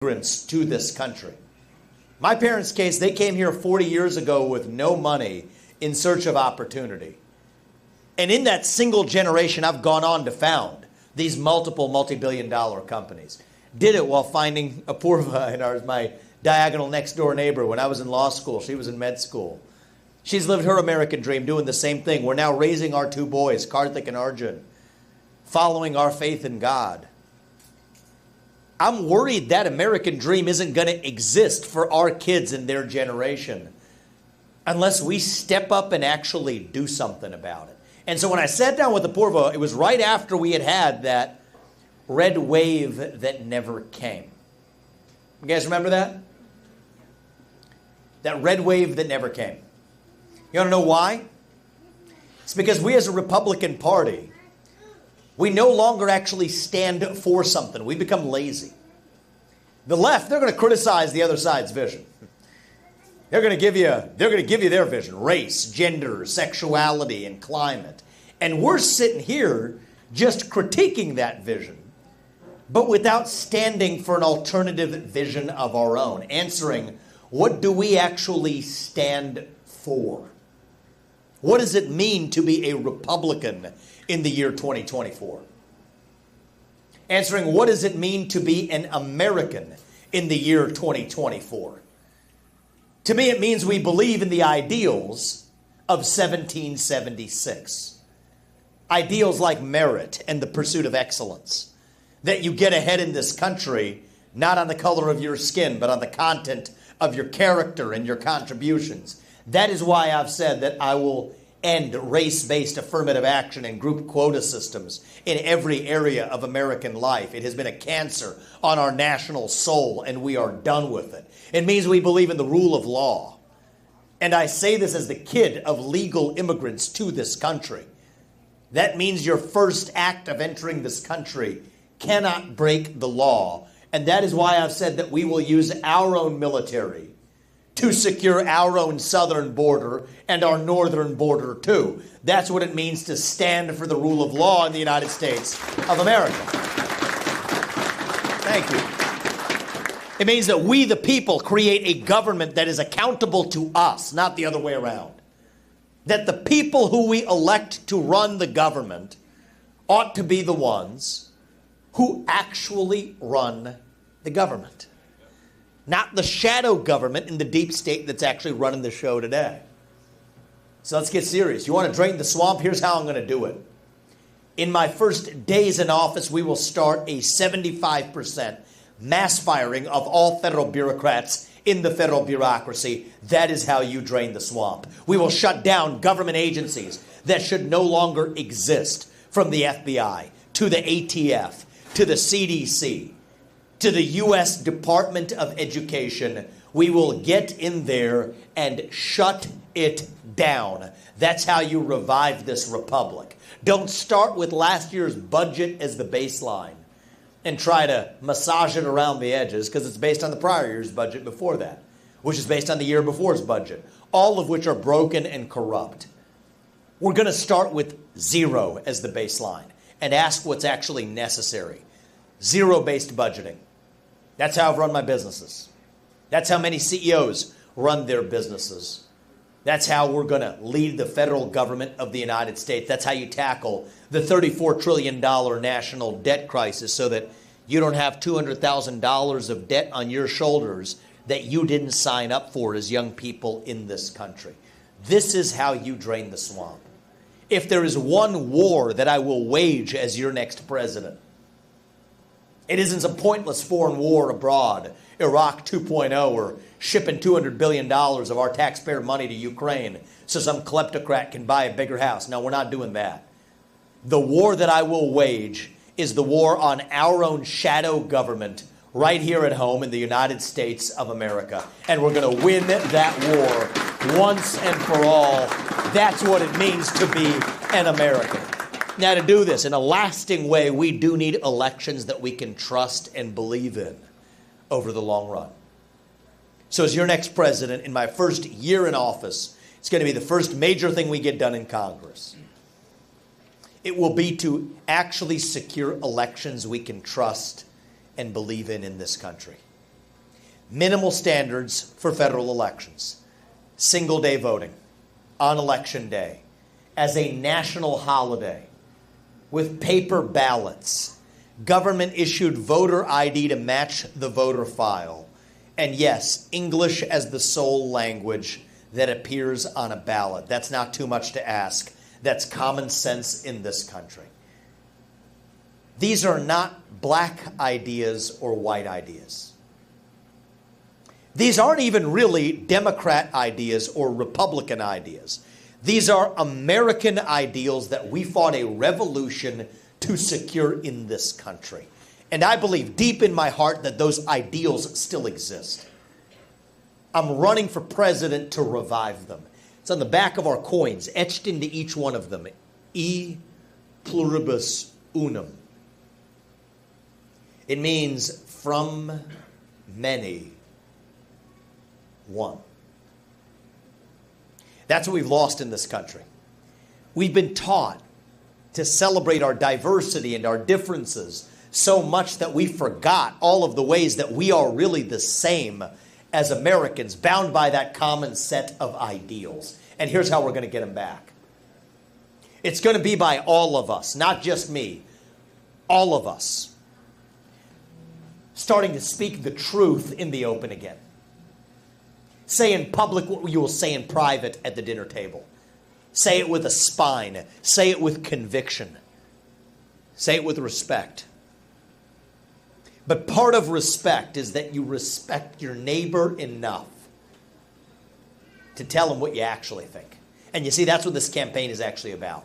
immigrants to this country. My parents' case, they came here 40 years ago with no money in search of opportunity. And in that single generation, I've gone on to found these multiple multi-billion-dollar companies. Did it while finding Apurva, my diagonal next-door neighbor, when I was in law school. She was in med school. She's lived her American dream doing the same thing. We're now raising our two boys, Karthik and Arjun, following our faith in God. I'm worried that American dream isn't going to exist for our kids in their generation unless we step up and actually do something about it. And so when I sat down with Apurva, it was right after we had that red wave that never came. You guys remember that? That red wave that never came. You want to know why? It's because we as a Republican Party, we no longer actually stand for something. We become lazy. The left, they're going to criticize the other side's vision. They're going to give you their vision, race, gender, sexuality, and climate. And we're sitting here just critiquing that vision, but without standing for an alternative vision of our own, answering, what do we actually stand for? What does it mean to be a Republican in the year 2024? Answering, what does it mean to be an American in the year 2024? To me, it means we believe in the ideals of 1776. Ideals like merit and the pursuit of excellence. That you get ahead in this country, not on the color of your skin, but on the content of your character and your contributions. That is why I've said that I will end race-based affirmative action and group quota systems in every area of American life. It has been a cancer on our national soul, and we are done with it. It means we believe in the rule of law. And I say this as the kid of legal immigrants to this country. That means your first act of entering this country cannot break the law. And that is why I've said that we will use our own military to secure our own southern border and our northern border too. That's what it means to stand for the rule of law in the United States of America. Thank you. It means that we, the people, create a government that is accountable to us, not the other way around. That the people who we elect to run the government ought to be the ones who actually run the government. Not the shadow government in the deep state that's actually running the show today. So let's get serious. You want to drain the swamp? Here's how I'm going to do it. In my first days in office, we will start a 75% mass firing of all federal bureaucrats in the federal bureaucracy. That is how you drain the swamp. We will shut down government agencies that should no longer exist, from the FBI to the ATF to the CDC to the U.S. Department of Education. We will get in there and shut it down. That's how you revive this republic. Don't start with last year's budget as the baseline and try to massage it around the edges, because it's based on the prior year's budget before that, which is based on the year before's budget, all of which are broken and corrupt. We're going to start with zero as the baseline and ask what's actually necessary. Zero-based budgeting. That's how I've run my businesses. That's how many CEOs run their businesses. That's how we're going to lead the federal government of the United States. That's how you tackle the $34 trillion national debt crisis, so that you don't have $200,000 of debt on your shoulders that you didn't sign up for as young people in this country. This is how you drain the swamp. If there is one war that I will wage as your next president, it isn't some pointless foreign war abroad, Iraq 2.0, or shipping $200 billion of our taxpayer money to Ukraine so some kleptocrat can buy a bigger house. No, we're not doing that. The war that I will wage is the war on our own shadow government right here at home in the United States of America. And we're going to win that war once and for all. That's what it means to be an American. Now, to do this in a lasting way, we do need elections that we can trust and believe in over the long run. So as your next president, in my first year in office, it's going to be the first major thing we get done in Congress. It will be to actually secure elections we can trust and believe in this country. Minimal standards for federal elections. Single-day voting on Election Day as a national holiday with paper ballots. Government-issued voter ID to match the voter file. And yes, English as the sole language that appears on a ballot. That's not too much to ask. That's common sense in this country. These are not black ideas or white ideas. These aren't even really Democrat ideas or Republican ideas. These are American ideals that we fought a revolution to secure in this country. And I believe deep in my heart that those ideals still exist. I'm running for president to revive them. It's on the back of our coins, etched into each one of them. E pluribus unum. It means from many, one. That's what we've lost in this country. We've been taught to celebrate our diversity and our differences so much that we forgot all of the ways that we are really the same as Americans, bound by that common set of ideals. And here's how we're going to get them back. It's going to be by all of us, not just me. All of us. Starting to speak the truth in the open again. Say in public what you will say in private at the dinner table. Say it with a spine. Say it with conviction. Say it with respect. But part of respect is that you respect your neighbor enough to tell him what you actually think. And you see, that's what this campaign is actually about.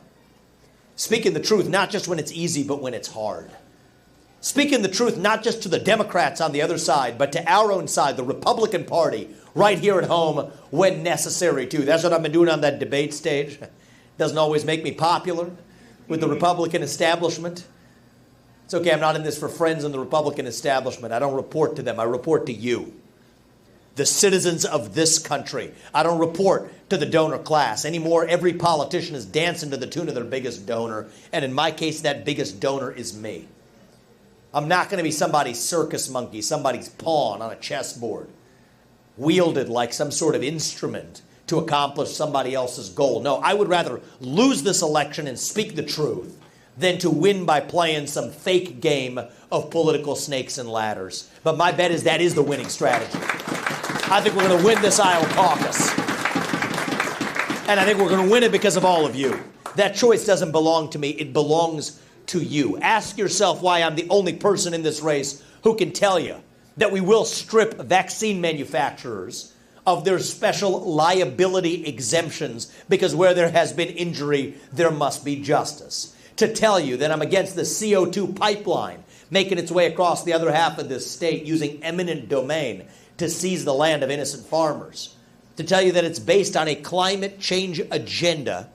Speaking the truth, not just when it's easy, but when it's hard. Speaking the truth, not just to the Democrats on the other side, but to our own side, the Republican Party, right here at home, when necessary, too. That's what I've been doing on that debate stage. Doesn't always make me popular with the Republican establishment. It's okay, I'm not in this for friends in the Republican establishment. I don't report to them. I report to you, the citizens of this country. I don't report to the donor class. Anymore, every politician is dancing to the tune of their biggest donor. And in my case, that biggest donor is me. I'm not going to be somebody's circus monkey, somebody's pawn on a chessboard, wielded like some sort of instrument to accomplish somebody else's goal. No, I would rather lose this election and speak the truth than to win by playing some fake game of political snakes and ladders. But my bet is that is the winning strategy. I think we're going to win this Iowa caucus. And I think we're going to win it because of all of you. That choice doesn't belong to me. It belongs to you. Ask yourself why I'm the only person in this race who can tell you that we will strip vaccine manufacturers of their special liability exemptions, because where there has been injury, there must be justice. To tell you that I'm against the CO2 pipeline making its way across the other half of this state using eminent domain to seize the land of innocent farmers. To tell you that it's based on a climate change agenda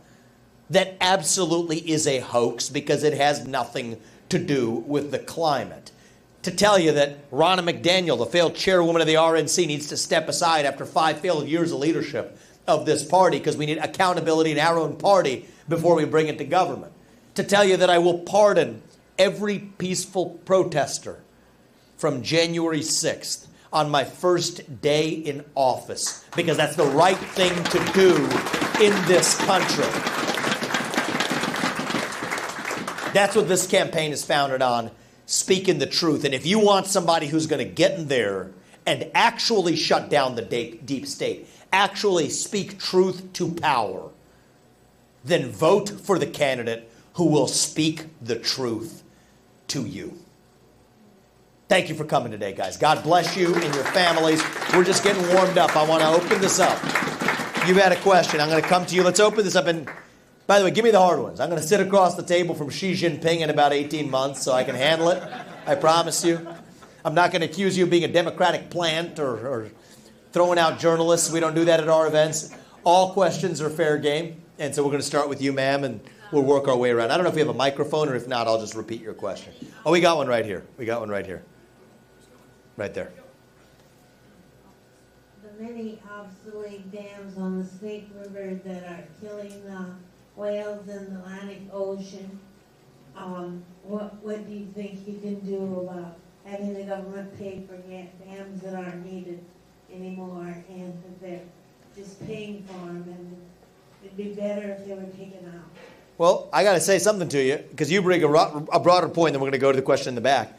that absolutely is a hoax because it has nothing to do with the climate. To tell you that Ronna McDaniel, the failed chairwoman of the RNC, needs to step aside after 5 failed years of leadership of this party because we need accountability in our own party before we bring it to government. To tell you that I will pardon every peaceful protester from January 6th on my first day in office because that's the right thing to do in this country. That's what this campaign is founded on, speaking the truth. And if you want somebody who's going to get in there and actually shut down the deep state, actually speak truth to power, then vote for the candidate who will speak the truth to you. Thank you for coming today, guys. God bless you and your families. We're just getting warmed up. I want to open this up. You've had a question. I'm going to come to you. Let's open this up. And by the way, give me the hard ones. I'm going to sit across the table from Xi Jinping in about 18 months so I can handle it. I promise you. I'm not going to accuse you of being a Democratic plant or throwing out journalists. We don't do that at our events. All questions are fair game. And so we're going to start with you, ma'am, and we'll work our way around. I don't know if we have a microphone, or if not, I'll just repeat your question. Oh, we got one right here. We got one right here. Right there. The many obsolete dams on the Snake River that are killing the whales in the Atlantic Ocean, what do you think you can do about having the government pay for dams that aren't needed anymore, and that they're just paying for them, and it'd be better if they were taken out. Well, I got to say something to you, because you bring a broader point, then we're going to go to the question in the back.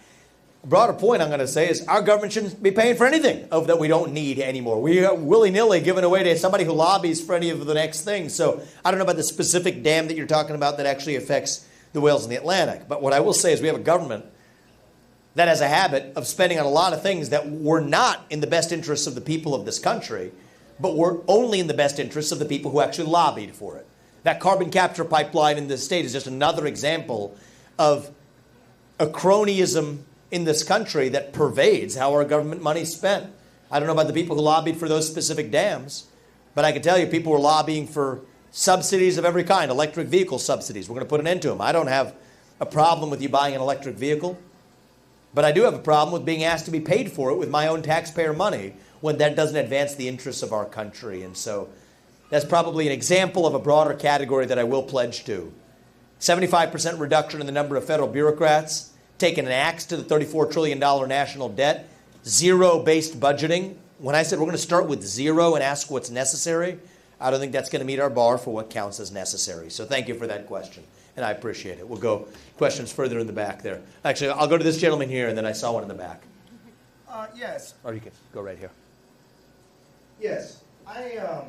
A broader point I'm going to say is our government shouldn't be paying for anything that we don't need anymore. We are willy-nilly giving away to somebody who lobbies for any of the next thing. So I don't know about the specific dam that you're talking about that actually affects the whales in the Atlantic. But what I will say is we have a government that has a habit of spending on a lot of things that were not in the best interests of the people of this country, but were only in the best interests of the people who actually lobbied for it. That carbon capture pipeline in this state is just another example of a cronyism in this country that pervades how our government money is spent. I don't know about the people who lobbied for those specific dams, but I can tell you people were lobbying for subsidies of every kind, electric vehicle subsidies. We're going to put an end to them. I don't have a problem with you buying an electric vehicle, but I do have a problem with being asked to be paid for it with my own taxpayer money when that doesn't advance the interests of our country. And so that's probably an example of a broader category that I will pledge to. 75% reduction in the number of federal bureaucrats, taking an axe to the $34 trillion national debt, zero-based budgeting. When I said we're going to start with zero and ask what's necessary, I don't think that's going to meet our bar for what counts as necessary. So thank you for that question, and I appreciate it. We'll go questions further in the back there. Actually, I'll go to this gentleman here, and then I saw one in the back. Yes. Or you can go right here. Yes. I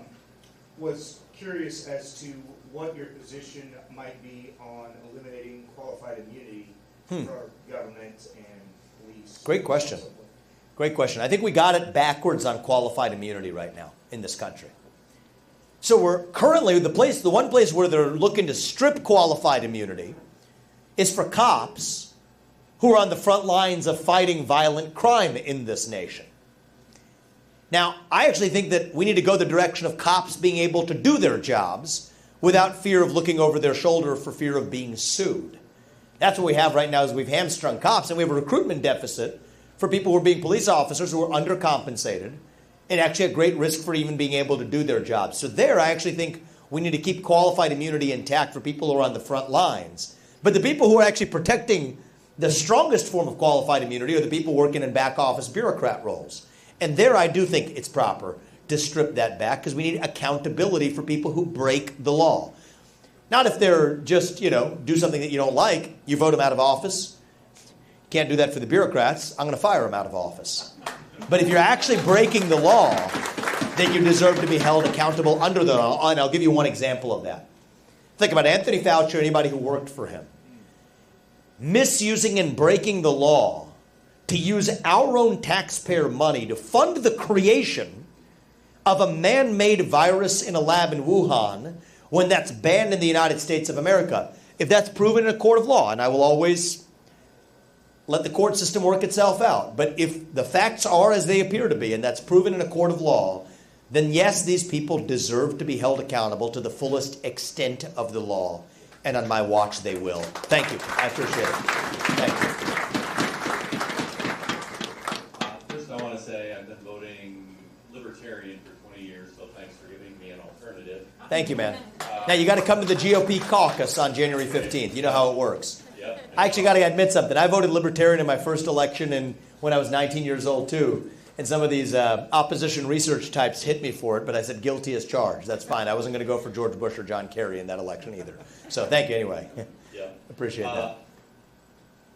was curious as to what your position might be on eliminating qualified immunity for government and police. Great question. Great question. I think we got it backwards on qualified immunity right now in this country. So we're currently, the one place where they're looking to strip qualified immunity is for cops who are on the front lines of fighting violent crime in this nation. Now, I actually think that we need to go the direction of cops being able to do their jobs without fear of looking over their shoulder for fear of being sued. That's what we have right now is we've hamstrung cops, and we have a recruitment deficit for people who are being police officers who are undercompensated and actually at great risk for even being able to do their jobs. So there, I actually think we need to keep qualified immunity intact for people who are on the front lines. But the people who are actually protecting the strongest form of qualified immunity are the people working in back office bureaucrat roles. And there I do think it's proper to strip that back because we need accountability for people who break the law. Not if they're just, do something that you don't like, you vote them out of office. Can't do that for the bureaucrats. I'm going to fire them out of office. But if you're actually breaking the law, then you deserve to be held accountable under the law. And I'll give you one example of that. Think about Anthony Fauci or anybody who worked for him. Misusing and breaking the law to use our own taxpayer money to fund the creation of a man-made virus in a lab in Wuhan when that's banned in the United States of America. If that's proven in a court of law, and I will always let the court system work itself out, but if the facts are as they appear to be, and that's proven in a court of law, then yes, these people deserve to be held accountable to the fullest extent of the law. And on my watch, they will. Thank you. I appreciate it. Thank you. First, I want to say I've been voting Libertarian for 20 years, so thanks for giving me an alternative. Thank you, man. Now, you got to come to the GOP caucus on January 15th. You know how it works. Yep. I actually got to admit something. I voted Libertarian in my first election when I was 19 years old, too. And some of these opposition research types hit me for it, but I said guilty as charged. That's fine. I wasn't going to go for George Bush or John Kerry in that election either. So thank you anyway. Yeah. Appreciate that.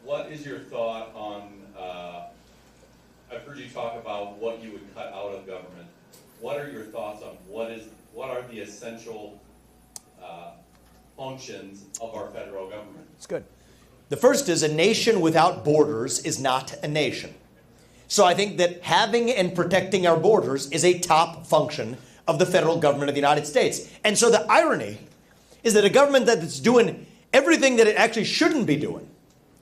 What is your thought on, I've heard you talk about what you would cut out of government. What are your thoughts on what are the essential functions of our federal government? It's good. The first is a nation without borders is not a nation. So I think that having and protecting our borders is a top function of the federal government of the United States. And so the irony is that a government that's doing everything that it actually shouldn't be doing,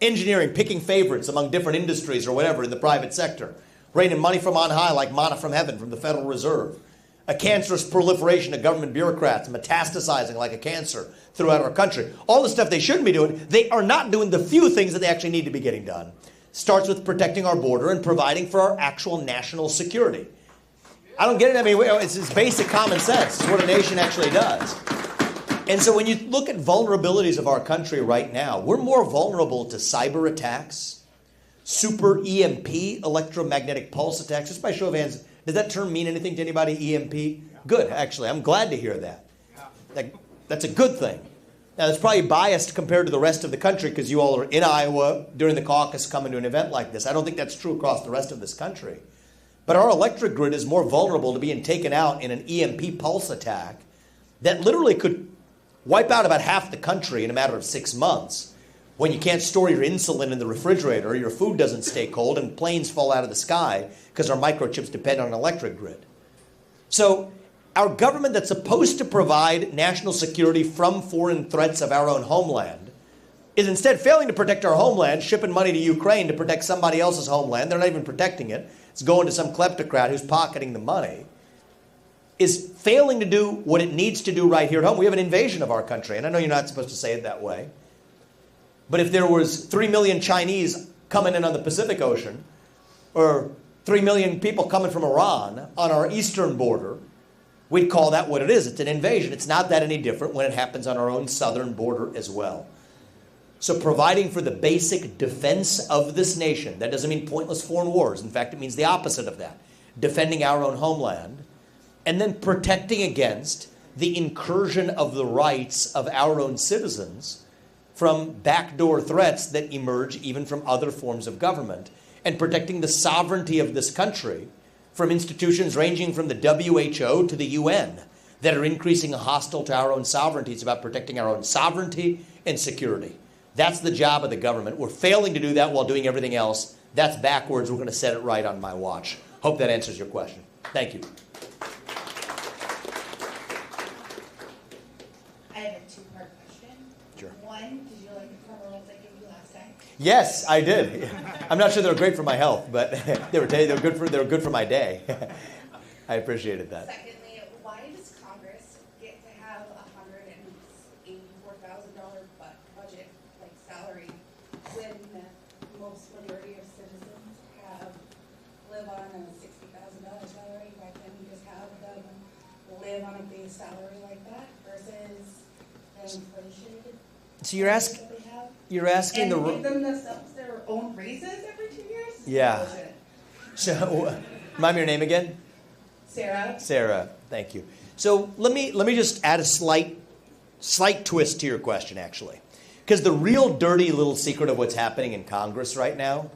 engineering, picking favorites among different industries or whatever in the private sector, raining money from on high like manna from heaven from the Federal Reserve, a cancerous proliferation of government bureaucrats metastasizing like a cancer throughout our country. All the stuff they shouldn't be doing, they are not doing the few things that they actually need to be getting done. Starts with protecting our border and providing for our actual national security. I don't get it. I mean, it's basic common sense. It's what a nation actually does. And so when you look at vulnerabilities of our country right now, we're more vulnerable to cyber attacks, super EMP, electromagnetic pulse attacks. Just by show of hands, does that term mean anything to anybody, EMP? Good, actually. I'm glad to hear that. That's a good thing. Now, it's probably biased compared to the rest of the country because you all are in Iowa during the caucus coming to an event like this. I don't think that's true across the rest of this country. But our electric grid is more vulnerable to being taken out in an EMP pulse attack that literally could wipe out about half the country in a matter of 6 months when you can't store your insulin in the refrigerator, your food doesn't stay cold, and planes fall out of the sky because our microchips depend on an electric grid. So our government that's supposed to provide national security from foreign threats of our own homeland is instead failing to protect our homeland, shipping money to Ukraine to protect somebody else's homeland. They're not even protecting it. It's going to some kleptocrat who's pocketing the money. Is failing to do what it needs to do right here at home. We have an invasion of our country, and I know you're not supposed to say it that way. But if there was 3 million Chinese coming in on the Pacific Ocean, or 3 million people coming from Iran on our eastern border, we'd call that what it is. It's an invasion. It's not that any different when it happens on our own southern border as well. So providing for the basic defense of this nation, that doesn't mean pointless foreign wars. In fact, it means the opposite of that. Defending our own homeland, and then protecting against the incursion of the rights of our own citizens from backdoor threats that emerge even from other forms of government, and protecting the sovereignty of this country from institutions ranging from the WHO to the UN that are increasingly hostile to our own sovereignty. It's about protecting our own sovereignty and security. That's the job of the government. We're failing to do that while doing everything else. That's backwards. We're going to set it right on my watch. Hope that answers your question. Thank you. I have a two-part question. Sure. One, did you like the cover rolls I gave you last time? Yes, I did. I'm not sure they're great for my health, but they were good for my day. I appreciated that. Secondly, why does Congress get to have $184,000 budget, like salary, when the most majority of citizens live on a $60,000 salary? Why can't we just have them live on a base salary like that versus the inflation? So you're asking and give them themselves their own raises every 2 years? Yeah. So, remind me your name again? Sarah. Sarah, thank you. So let me just add a slight twist to your question, actually. Because the real dirty little secret of what's happening in Congress right now,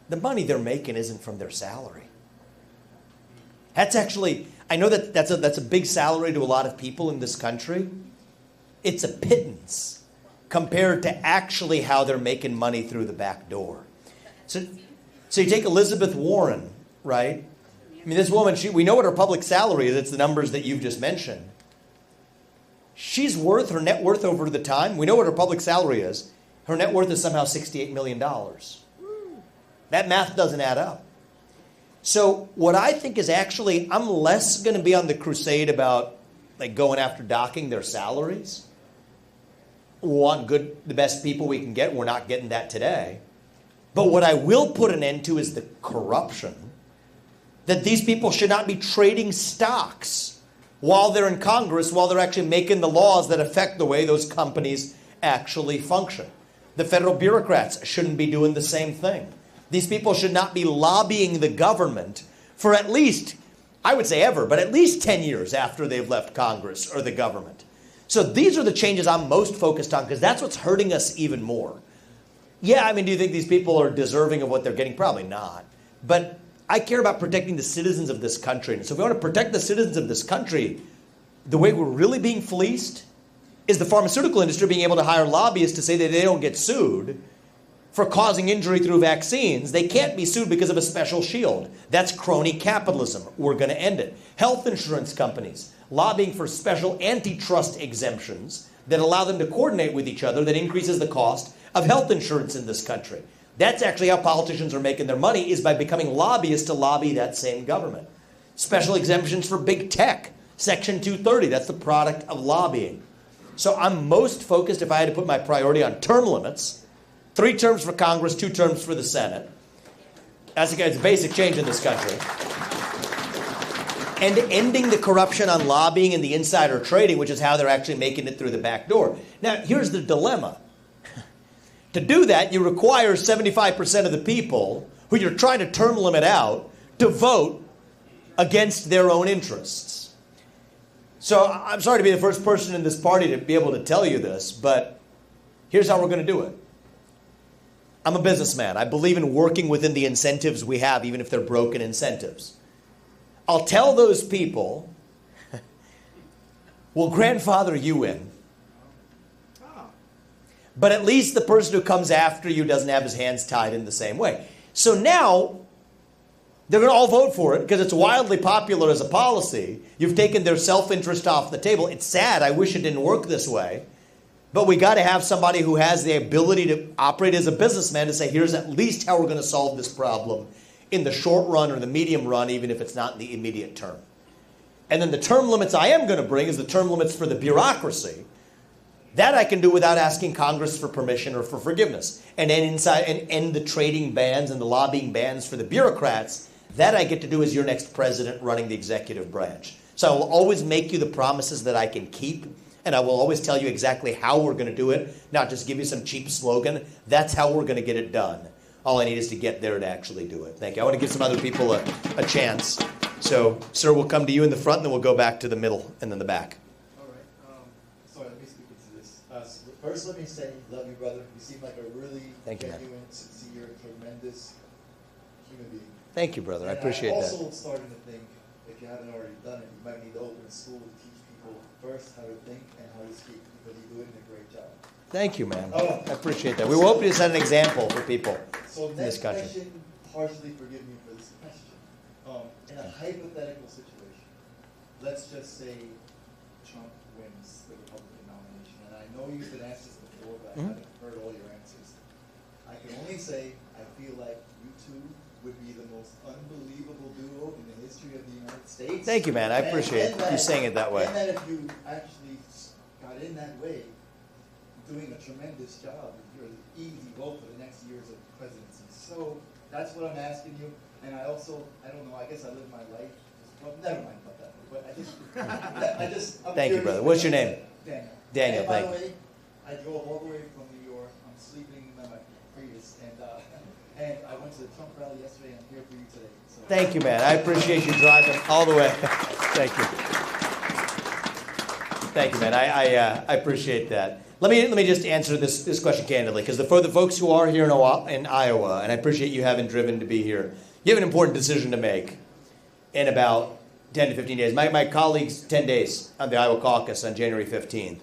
the money they're making isn't from their salary. That's actually, I know that's a big salary to a lot of people in this country. It's a pittance compared to actually how they're making money through the back door. So you take Elizabeth Warren, right? I mean, this woman, we know what her public salary is. It's the numbers that you've just mentioned. Her net worth over the time, we know what her public salary is. Her net worth is somehow $68 million. That math doesn't add up. So what I think is actually, I'm less going to be on the crusade about like going after docking their salaries. We want the best people we can get. We're not getting that today. But what I will put an end to is the corruption. That these people should not be trading stocks while they're in Congress, while they're actually making the laws that affect the way those companies actually function. The federal bureaucrats shouldn't be doing the same thing. These people should not be lobbying the government for at least, I would say ever, but at least 10 years after they've left Congress or the government. So these are the changes I'm most focused on because that's what's hurting us even more. Yeah, I mean, do you think these people are deserving of what they're getting? Probably not. But I care about protecting the citizens of this country. And so if we want to protect the citizens of this country, the way we're really being fleeced is the pharmaceutical industry being able to hire lobbyists to say that they don't get sued for causing injury through vaccines. They can't be sued because of a special shield. That's crony capitalism. We're going to end it. Health insurance companies lobbying for special antitrust exemptions that allow them to coordinate with each other that increases the cost of health insurance in this country. That's actually how politicians are making their money, is by becoming lobbyists to lobby that same government. Special exemptions for big tech. Section 230, that's the product of lobbying. So I'm most focused, if I had to put my priority, on term limits. 3 terms for Congress, 2 terms for the Senate. That's a basic change in this country. And ending the corruption on lobbying and the insider trading, which is how they're actually making it through the back door. Now, here's the dilemma. To do that, you require 75% of the people who you're trying to term limit out to vote against their own interests. So I'm sorry to be the first person in this party to be able to tell you this, but here's how we're going to do it. I'm a businessman. I believe in working within the incentives we have, even if they're broken incentives. I'll tell those people, we'll grandfather you in. But at least the person who comes after you doesn't have his hands tied in the same way. So now, they're going to all vote for it because it's wildly popular as a policy. You've taken their self-interest off the table. It's sad. I wish it didn't work this way. But we got to have somebody who has the ability to operate as a businessman to say, here's at least how we're going to solve this problem in the short run or the medium run, even if it's not in the immediate term. And then the term limits I am going to bring is the term limits for the bureaucracy. That I can do without asking Congress for permission or for forgiveness. And then end the trading bans and the lobbying bans for the bureaucrats. That I get to do as your next president running the executive branch. So I will always make you the promises that I can keep. And I will always tell you exactly how we're going to do it. Not just give you some cheap slogan. That's how we're going to get it done. All I need is to get there to actually do it. Thank you. I want to give some other people a chance. So, sir, we'll come to you in the front and then we'll go back to the middle and then the back. Sorry, let me speak into this. First, let me say, love you, brother. You seem like a really genuine, sincere, tremendous human being. Thank you, brother. I appreciate that. I'm also starting to think, if you haven't already done it, you might need to open a school to teach people first how to think and how to speak, because you're doing a great job. Thank you, man. I appreciate that. We will hope to set an example for people in this country. Question, partially forgive me for this question. In a hypothetical situation, let's just say Trump wins the Republican nomination, and I know you've been asked this before, but I haven't heard all your answers. I can only say I feel like you two would be the most unbelievable duo in the history of the United States. Thank you, man. I appreciate you saying it that way. And that if you actually got in that way, doing a tremendous job, you're an easy vote for the next years of presidency. So that's what I'm asking you. And I also, I don't know, I guess I live my life. Well, never mind about that. But I'm Thank you, brother. What's your name? Daniel. Daniel, and by thank the you. way, I drove all the way from New York. I'm sleeping in my Prius, and I went to the Trump rally yesterday, and I'm here for you today. So. Thank you, man. I appreciate you driving all the way. Thank you. Thank you, man. I appreciate that. Let me just answer this question candidly, because for the folks who are here in Iowa, and I appreciate you having driven to be here, you have an important decision to make in about 10 to 15 days. My colleagues, 10 days on the Iowa Caucus on January 15th.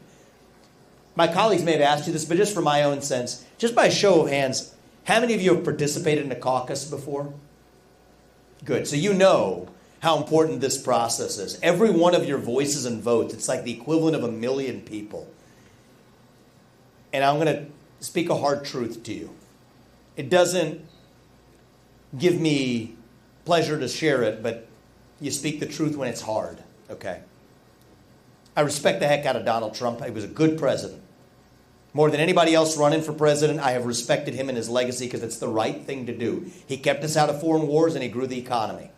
My colleagues may have asked you this, but just for my own sense, just by a show of hands, how many of you have participated in a caucus before? Good. So you know how important this process is. Every one of your voices and votes, it's like the equivalent of 1 million people. And I'm going to speak a hard truth to you. It doesn't give me pleasure to share it, but you speak the truth when it's hard, okay? I respect the heck out of Donald Trump. He was a good president. More than anybody else running for president, I have respected him and his legacy because it's the right thing to do. He kept us out of foreign wars and he grew the economy.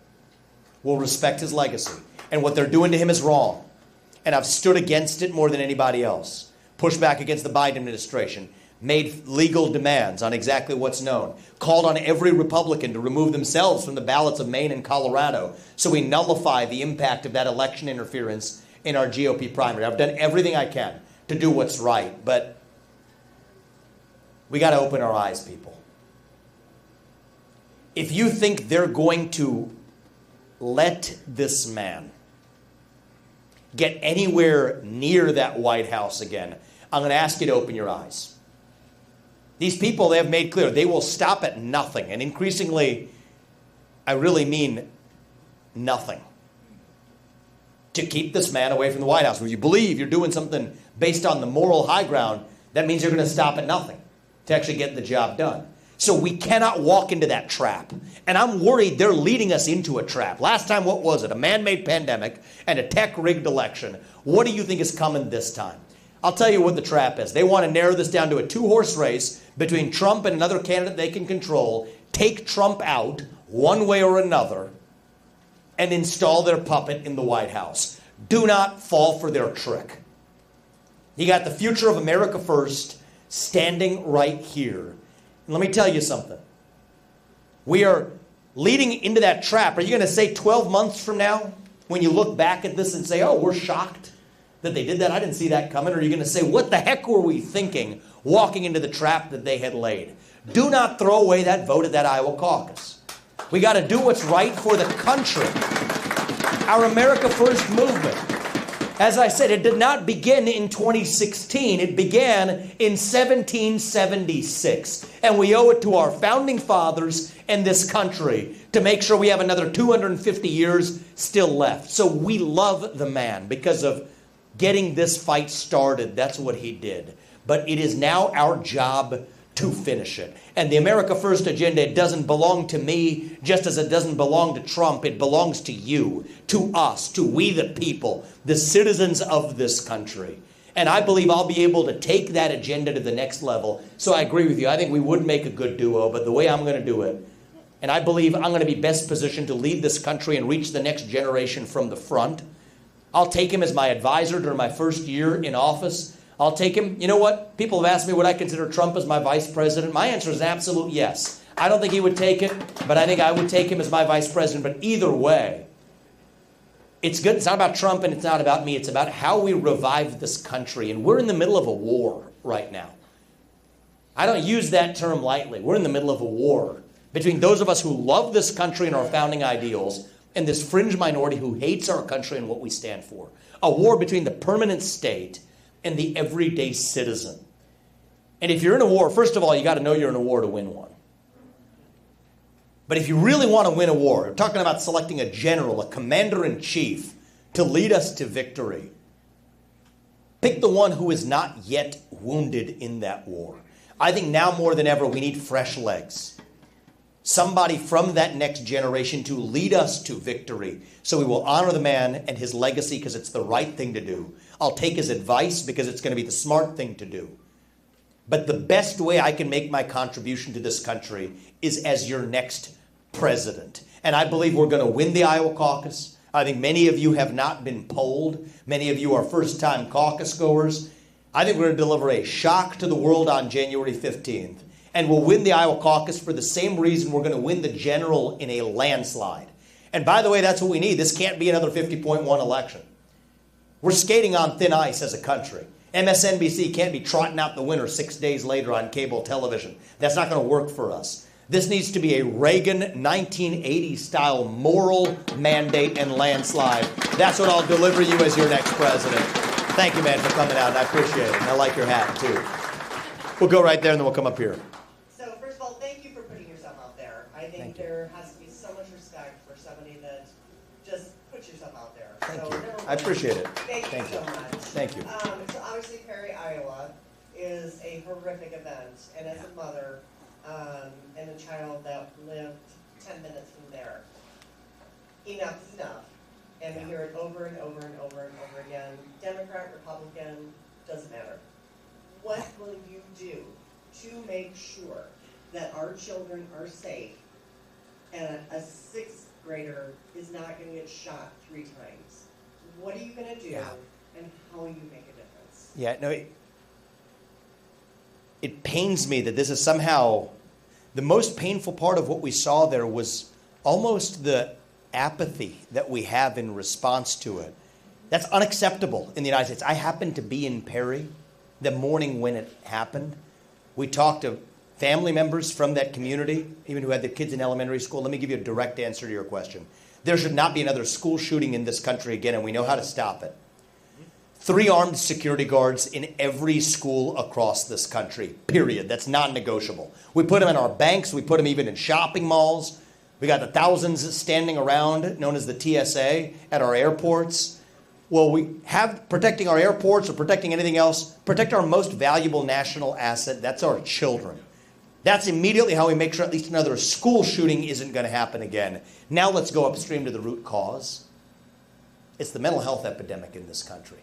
We'll respect his legacy. And what they're doing to him is wrong. And I've stood against it more than anybody else. Pushed back against the Biden administration. Made legal demands on exactly what's known. Called on every Republican to remove themselves from the ballots of Maine and Colorado so we nullify the impact of that election interference in our GOP primary. I've done everything I can to do what's right, but we got to open our eyes, people. If you think they're going to let this man get anywhere near that White House again, I'm going to ask you to open your eyes. These people, they have made clear, they will stop at nothing. And increasingly, I really mean nothing, to keep this man away from the White House. If you believe you're doing something based on the moral high ground, that means you're going to stop at nothing to actually get the job done. So we cannot walk into that trap. And I'm worried they're leading us into a trap. Last time, what was it? A man-made pandemic and a tech-rigged election. What do you think is coming this time? I'll tell you what the trap is. They want to narrow this down to a two-horse race between Trump and another candidate they can control, take Trump out one way or another, and install their puppet in the White House. Do not fall for their trick. You got the future of America first standing right here. And let me tell you something. We are leading into that trap. Are you going to say 12 months from now, when you look back at this and say, oh, we're shocked that they did that? I didn't see that coming. Or are you going to say, what the heck were we thinking walking into the trap that they had laid? Do not throw away that vote at that Iowa caucus. We got to do what's right for the country. Our America First movement, as I said, it did not begin in 2016. It began in 1776. And we owe it to our founding fathers and this country to make sure we have another 250 years still left. So we love the man because of getting this fight started. That's what he did. But it is now our job to finish it. And the America First agenda, it doesn't belong to me, just as it doesn't belong to Trump. It belongs to you, to us, to we the people, the citizens of this country. And I believe I'll be able to take that agenda to the next level. So I agree with you. I think we would make a good duo, but the way I'm going to do it, and I believe I'm going to be best positioned to lead this country and reach the next generation from the front. I'll take him as my advisor during my first year in office. I'll take him. You know what? People have asked me, would I consider Trump as my vice president? My answer is an absolute yes. I don't think he would take it, but I think I would take him as my vice president. But either way, it's good. It's not about Trump and it's not about me. It's about how we revive this country. And we're in the middle of a war right now. I don't use that term lightly. We're in the middle of a war between those of us who love this country and our founding ideals and this fringe minority who hates our country and what we stand for. A war between the permanent state and the everyday citizen. And if you're in a war, first of all, you got to know you're in a war to win one. But if you really want to win a war, we're talking about selecting a general, a commander-in-chief to lead us to victory. Pick the one who is not yet wounded in that war. I think now more than ever, we need fresh legs. Somebody from that next generation to lead us to victory. So we will honor the man and his legacy because it's the right thing to do. I'll take his advice because it's going to be the smart thing to do. But the best way I can make my contribution to this country is as your next president. And I believe we're going to win the Iowa caucus. I think many of you have not been polled. Many of you are first-time caucus goers. I think we're going to deliver a shock to the world on January 15th. And we'll win the Iowa caucus for the same reason we're going to win the general in a landslide. And by the way, that's what we need. This can't be another 50.1 election. We're skating on thin ice as a country. MSNBC can't be trotting out the winner 6 days later on cable television. That's not going to work for us. This needs to be a Reagan 1980 style moral mandate and landslide. That's what I'll deliver you as your next president. Thank you, man, for coming out. I appreciate it. And I like your hat, too. We'll go right there and then we'll come up here. So first of all, thank you for putting yourself out there. I think there has to be so much respect for somebody that just puts yourself out there. Thank you. I appreciate it. Thank you so much. Thank you. So obviously Perry, Iowa is a horrific event. And as a mother and a child that lived 10 minutes from there, enough is enough. And we hear it over and over and over and over again. Democrat, Republican, doesn't matter. What will you do to make sure that our children are safe and a sixth grader is not going to get shot 3 times? What are you going to do and how will you make a difference? Yeah, no, it pains me that this is somehow the most painful part of what we saw there was almost the apathy that we have in response to it. That's unacceptable in the United States. I happened to be in Perry the morning when it happened. We talked to family members from that community, even who had their kids in elementary school. Let me give you a direct answer to your question. There should not be another school shooting in this country again, and we know how to stop it. 3 armed security guards in every school across this country, period. That's non-negotiable. We put them in our banks. We put them even in shopping malls. We got the thousands standing around, known as the TSA, at our airports. Well, we have protecting our airports or protecting anything else, protect our most valuable national asset. That's our children. That's immediately how we make sure at least another school shooting isn't going to happen again. Now let's go upstream to the root cause. It's the mental health epidemic in this country.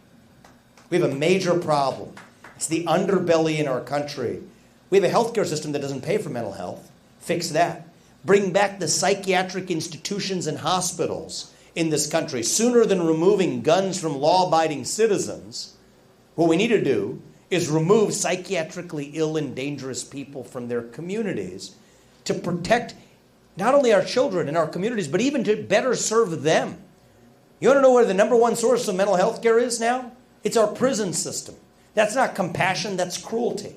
We have a major problem. It's the underbelly in our country. We have a healthcare system that doesn't pay for mental health. Fix that. Bring back the psychiatric institutions and hospitals in this country. Sooner than removing guns from law-abiding citizens, what we need to do is remove psychiatrically ill and dangerous people from their communities to protect not only our children and our communities, but even to better serve them. You want to know where the number one source of mental health care is now? It's our prison system. That's not compassion, that's cruelty.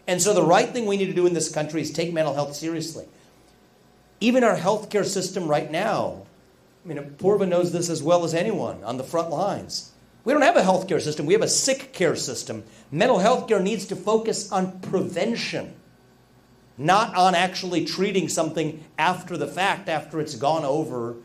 And so the right thing we need to do in this country is take mental health seriously. Even our healthcare system right now, I mean, Purva knows this as well as anyone on the front lines. We don't have a healthcare system, we have a sick care system. Mental health care needs to focus on prevention, not on actually treating something after the fact, after it's gone over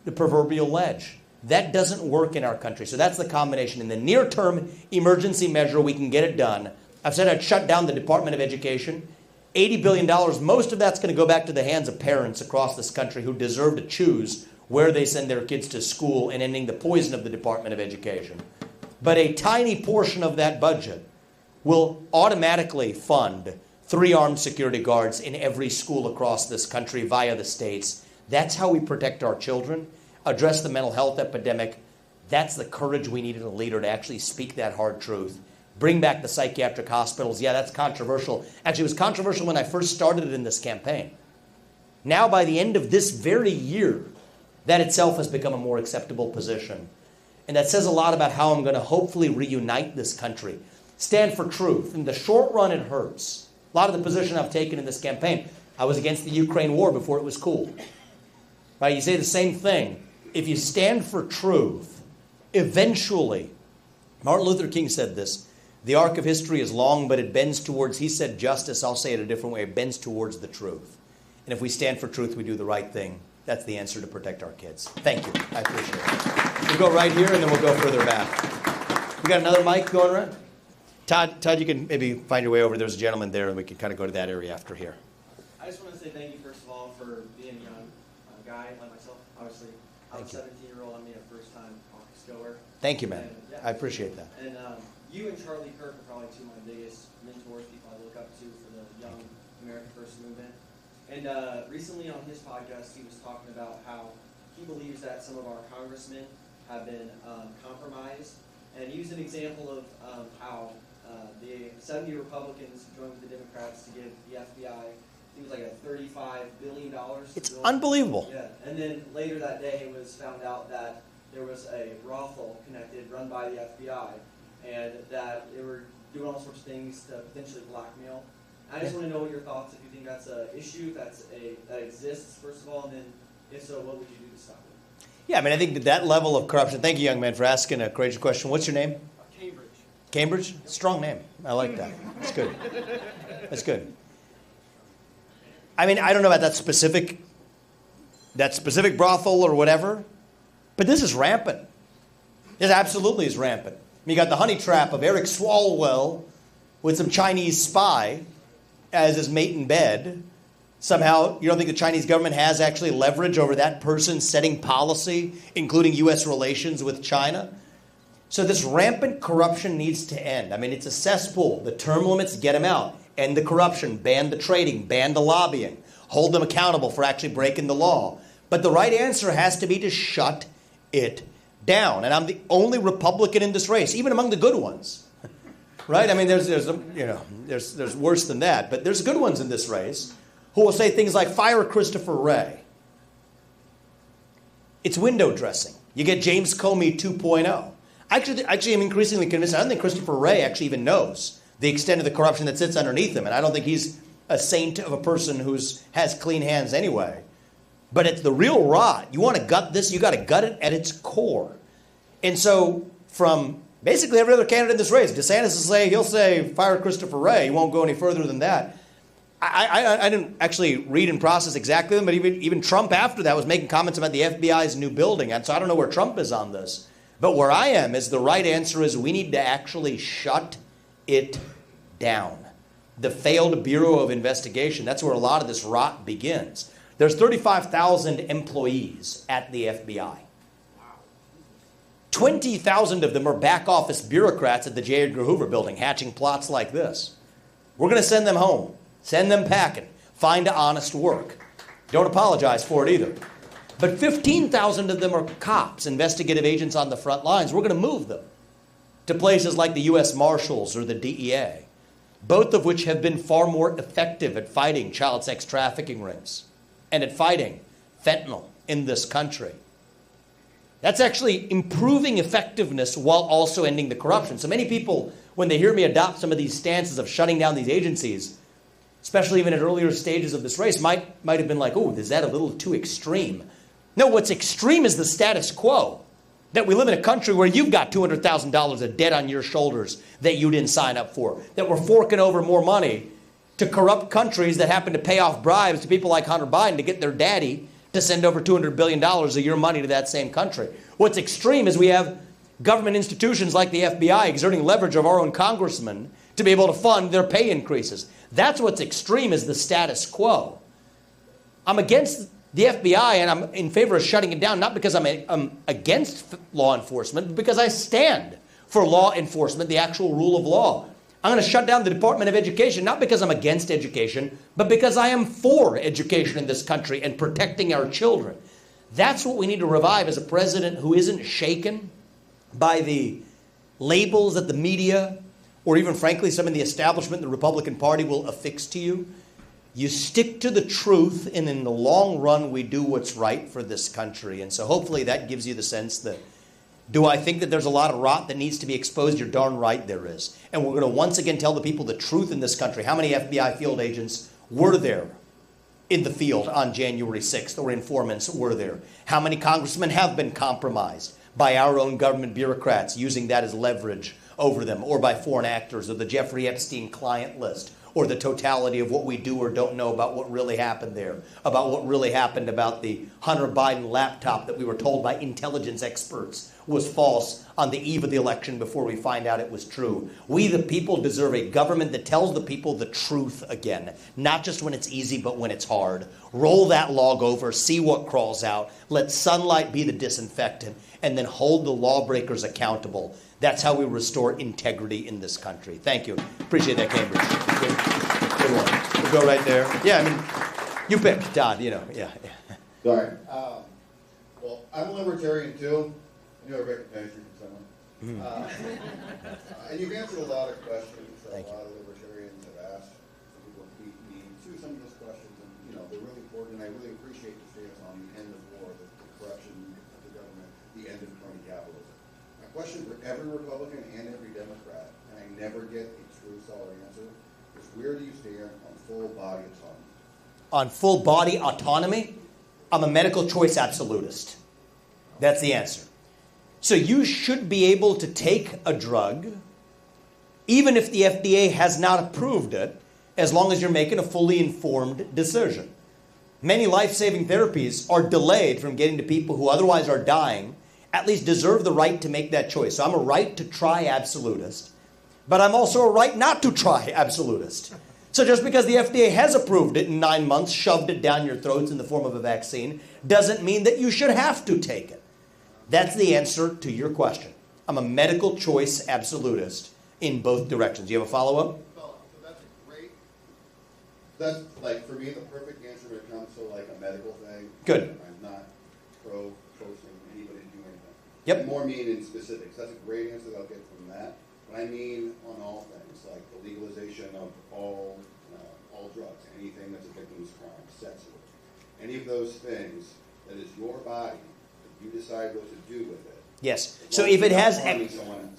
the proverbial ledge. That doesn't work in our country. So that's the combination. In the near term emergency measure, we can get it done. I've said I'd shut down the Department of Education. $80 billion, most of that's going to go back to the hands of parents across this country who deserve to choose where they send their kids to school, and ending the poison of the Department of Education. But a tiny portion of that budget will automatically fund 3 armed security guards in every school across this country via the states. That's how we protect our children, address the mental health epidemic. That's the courage we need in a leader to actually speak that hard truth. Bring back the psychiatric hospitals. Yeah, that's controversial. Actually, it was controversial when I first started it in this campaign. Now, by the end of this very year, that itself has become a more acceptable position. And that says a lot about how I'm going to hopefully reunite this country. Stand for truth. In the short run, it hurts. A lot of the position I've taken in this campaign, I was against the Ukraine war before it was cool. Right? You say the same thing. If you stand for truth, eventually, Martin Luther King said this, the arc of history is long, but it bends towards, he said justice, I'll say it a different way, it bends towards the truth. And if we stand for truth, we do the right thing. That's the answer to protect our kids. Thank you. I appreciate it. We'll go right here, and then we'll go further back. We got another mic going around? Todd, you can maybe find your way over. There's a gentleman there, and we can kind of go to that area after here. I just want to say thank you, first of all, for being a young guy like myself. Obviously, I'm a 17-year-old. I'm a first-time Caucus goer. Thank you, man. And, yeah. I appreciate that. And you and Charlie Kirk are probably 2 of my biggest mentors, people I look up to for the young America First movement. And recently on his podcast, he was talking about how he believes that some of our congressmen have been compromised. And he used an example of how the 70 Republicans joined with the Democrats to give the FBI, it was like a $35 billion. It's unbelievable. Yeah, and then later that day it was found out that there was a brothel connected, run by the FBI, and that they were doing all sorts of things to potentially blackmail. I just want to know what your thoughts, if you think that's an issue, that exists, first of all, and then if so, what would you do to stop it? Yeah, I mean, I think that level of corruption, thank you, young man, for asking a courageous question. What's your name? Cambridge. Cambridge? Strong name. I like that. That's good. That's good. I mean, I don't know about that specific brothel or whatever, but this is rampant. This absolutely is rampant. I mean, you got the honey trap of Eric Swalwell with some Chinese spy as his mate in bed. Somehow, you don't think the Chinese government has actually leverage over that person setting policy, including U.S. relations with China? So this rampant corruption needs to end. I mean, it's a cesspool. The term limits, get them out. End the corruption, ban the trading, ban the lobbying, hold them accountable for actually breaking the law. But the right answer has to be to shut it down. And I'm the only Republican in this race, even among the good ones. Right? I mean, there's worse than that, but there's good ones in this race who will say things like, fire Christopher Wray. It's window dressing. You get James Comey 2.0. Actually, I'm increasingly convinced, I don't think Christopher Wray actually even knows the extent of the corruption that sits underneath him, and I don't think he's a saint of a person who has clean hands anyway. But it's the real rot. You want to gut this, you got to gut it at its core. And so from basically every other candidate in this race, DeSantis he'll say, fire Christopher Wray. He won't go any further than that. I didn't actually read and process exactly them, but even Trump after that was making comments about the FBI's new building. And so I don't know where Trump is on this. But where I am is the right answer is we need to actually shut it down. The failed Bureau of Investigation, that's where a lot of this rot begins. There's 35,000 employees at the FBI. 20,000 of them are back office bureaucrats at the J. Edgar Hoover building hatching plots like this. We're going to send them home. Send them packing. Find honest work. Don't apologize for it either. But 15,000 of them are cops, investigative agents on the front lines. We're going to move them to places like the U.S. Marshals or the DEA, both of which have been far more effective at fighting child sex trafficking rings and at fighting fentanyl in this country. That's actually improving effectiveness while also ending the corruption. So many people, when they hear me adopt some of these stances of shutting down these agencies, especially even at earlier stages of this race, might have been like, oh, is that a little too extreme? No, what's extreme is the status quo. That we live in a country where you've got $200,000 of debt on your shoulders that you didn't sign up for. That we're forking over more money to corrupt countries that happen to pay off bribes to people like Hunter Biden to get their daddy to send over $200 billion of your money to that same country. What's extreme is we have government institutions like the FBI exerting leverage of our own congressmen to be able to fund their pay increases. That's what's extreme, is the status quo. I'm against the FBI and I'm in favor of shutting it down, not because I'm against law enforcement, but because I stand for law enforcement, the actual rule of law. I'm going to shut down the Department of Education, not because I'm against education, but because I am for education in this country and protecting our children. That's what we need to revive, as a president who isn't shaken by the labels that the media, or even frankly some of the establishment in the Republican Party will affix to you. You stick to the truth, and in the long run, we do what's right for this country. And so hopefully that gives you the sense that, do I think that there's a lot of rot that needs to be exposed? You're darn right there is. And we're going to once again tell the people the truth in this country. How many FBI field agents were there in the field on January 6th, or informants were there? How many congressmen have been compromised by our own government bureaucrats using that as leverage over them, or by foreign actors, or the Jeffrey Epstein client list, or the totality of what we do or don't know about what really happened there, about what really happened about the Hunter Biden laptop that we were told by intelligence experts was false on the eve of the election before we find out it was true. We, the people, deserve a government that tells the people the truth again, not just when it's easy, but when it's hard. Roll that log over, see what crawls out, let sunlight be the disinfectant, and then hold the lawbreakers accountable. That's how we restore integrity in this country. Thank you. Appreciate that, Cambridge. Good one. We'll go right there. Yeah, I mean, you pick, Todd, yeah. Sorry. Well, I'm a libertarian too. I know I recognize you from someone. And you've answered a lot of questions that a lot of libertarians have asked. Some people beat me to some of those questions, and they're really important, and I really appreciate the stance on the end of war, the corruption of the government, the end of crony capitalism. My question for every Republican and every Democrat, and I never get a true solid answer, is where do you stand on full body autonomy? On full body autonomy? I'm a medical choice absolutist. That's the answer. So you should be able to take a drug, even if the FDA has not approved it, as long as you're making a fully informed decision. Many life-saving therapies are delayed from getting to people who otherwise are dying, at least deserve the right to make that choice. So I'm a right to try absolutist, but I'm also a right not to try absolutist. So just because the FDA has approved it in 9 months, shoved it down your throats in the form of a vaccine, doesn't mean that you should have to take it. That's the answer to your question. I'm a medical choice absolutist in both directions. You have a follow-up? So that's like, for me, the perfect answer when it comes to like a medical thing. Good. I'm not pro-forcing anybody to do anything. Yep. I more mean in specifics. That's a great answer that I'll get from that. But I mean on all things, like the legalization of all drugs, anything that's a victim's crime, sex work, any of those things that is your body, that you decide what to do with it. Yes. So if it has,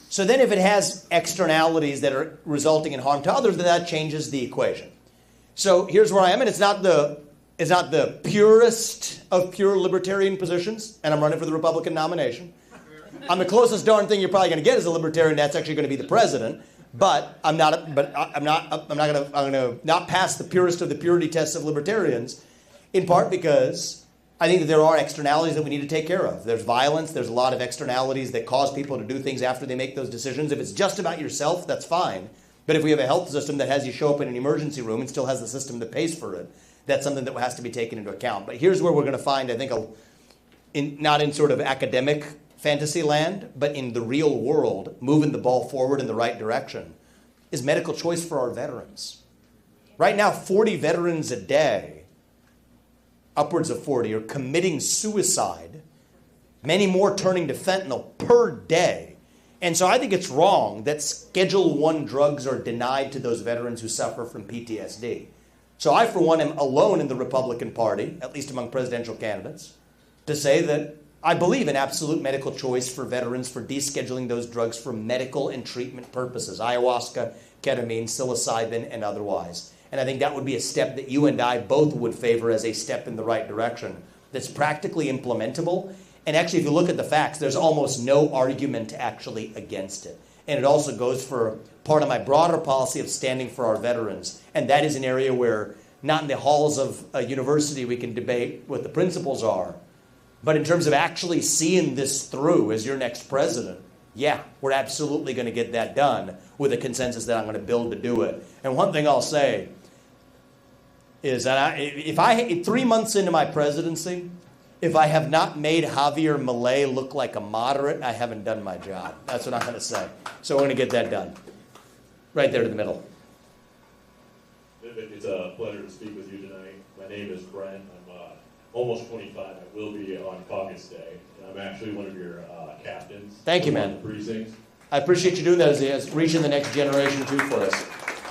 so then if it has externalities that are resulting in harm to others, then that changes the equation. So here's where I am, and it's not the purest of pure libertarian positions, and I'm running for the Republican nomination. I'm the closest darn thing you're probably going to get as a libertarian. That's actually going to be the president. But I'm going to not pass the purest of the purity tests of libertarians, in part because I think that there are externalities that we need to take care of. There's violence. There's a lot of externalities that cause people to do things after they make those decisions. If it's just about yourself, that's fine. But if we have a health system that has you show up in an emergency room and still has the system that pays for it, that's something that has to be taken into account. But here's where we're going to find, I think, not in sort of academic fantasy land, but in the real world, moving the ball forward in the right direction, is medical choice for our veterans. Right now, 40 veterans a day, upwards of 40, are committing suicide, many more turning to fentanyl per day, And so I think it's wrong that Schedule I drugs are denied to those veterans who suffer from PTSD. So I, for one, am alone in the Republican Party, at least among presidential candidates, to say that I believe in absolute medical choice for veterans for descheduling those drugs for medical and treatment purposes, ayahuasca, ketamine, psilocybin, and otherwise. And I think that would be a step that you and I both would favor as a step in the right direction that's practically implementable. And actually, if you look at the facts, there's almost no argument actually against it. And it also goes for part of my broader policy of standing for our veterans. And that is an area where, not in the halls of a university we can debate what the principles are, but in terms of actually seeing this through as your next president, yeah, we're absolutely going to get that done with a consensus that I'm going to build to do it. And one thing I'll say is that if 3 months into my presidency, if I have not made Javier Milei look like a moderate, I haven't done my job. That's what I'm going to say. So we're going to get that done. Right there to the middle. Vivek, it's a pleasure to speak with you tonight. My name is Brent. I'm almost 25. I will be on Caucus Day. And I'm actually one of your captains. Thank you, man. Precincts. I appreciate you doing that as reaching the next generation too for us.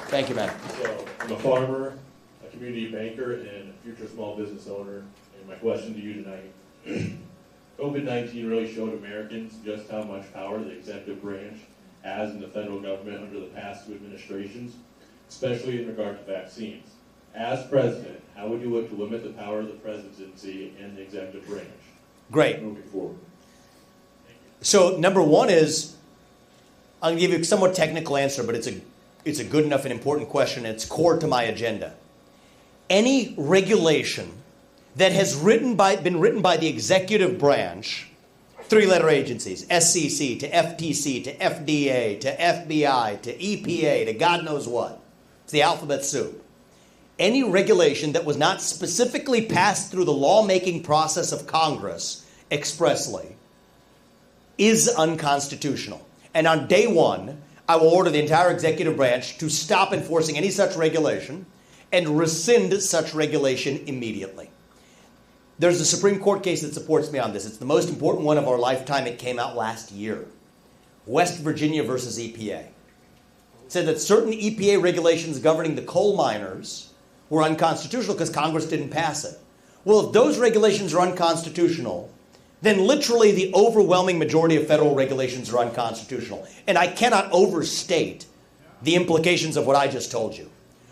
Thank you, man. So I'm a farmer, a community banker, and a future small business owner. And my question to you tonight, COVID-19 really showed Americans just how much power the executive branch has in the federal government under the past two administrations, especially in regard to vaccines. As president, how would you look to limit the power of the presidency and the executive branch? Great. Moving forward. So number one is, I'll give you a somewhat technical answer, but it's a good enough and important question. And it's core to my agenda. Any regulation that has been written by the executive branch, three-letter agencies, SEC to FTC to FDA to FBI to EPA to God knows what. It's the alphabet soup. Any regulation that was not specifically passed through the lawmaking process of Congress expressly is unconstitutional. And on day one, I will order the entire executive branch to stop enforcing any such regulation and rescind such regulation immediately. There's a Supreme Court case that supports me on this. It's the most important one of our lifetime. It came out last year. West Virginia versus EPA. It said that certain EPA regulations governing the coal miners were unconstitutional because Congress didn't pass it. Well, if those regulations are unconstitutional, then literally the overwhelming majority of federal regulations are unconstitutional. And I cannot overstate the implications of what I just told you.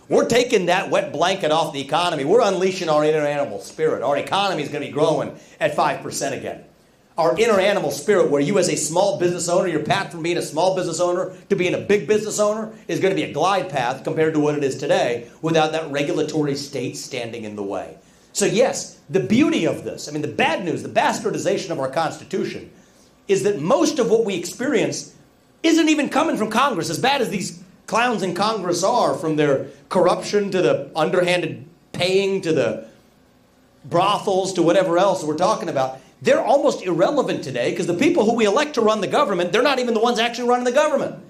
We're taking that wet blanket off the economy. We're unleashing our inner animal spirit. Our economy is going to be growing at 5% again. Our inner animal spirit, where you as a small business owner, your path from being a small business owner to being a big business owner is going to be a glide path compared to what it is today without that regulatory state standing in the way. So yes, the beauty of this, the bad news, the bastardization of our Constitution is that most of what we experience isn't even coming from Congress, as bad as these clowns in Congress are, from their corruption to the underhanded paying to the brothels to whatever else we're talking about. They're almost irrelevant today because the people who we elect to run the government, they're not even the ones actually running the government.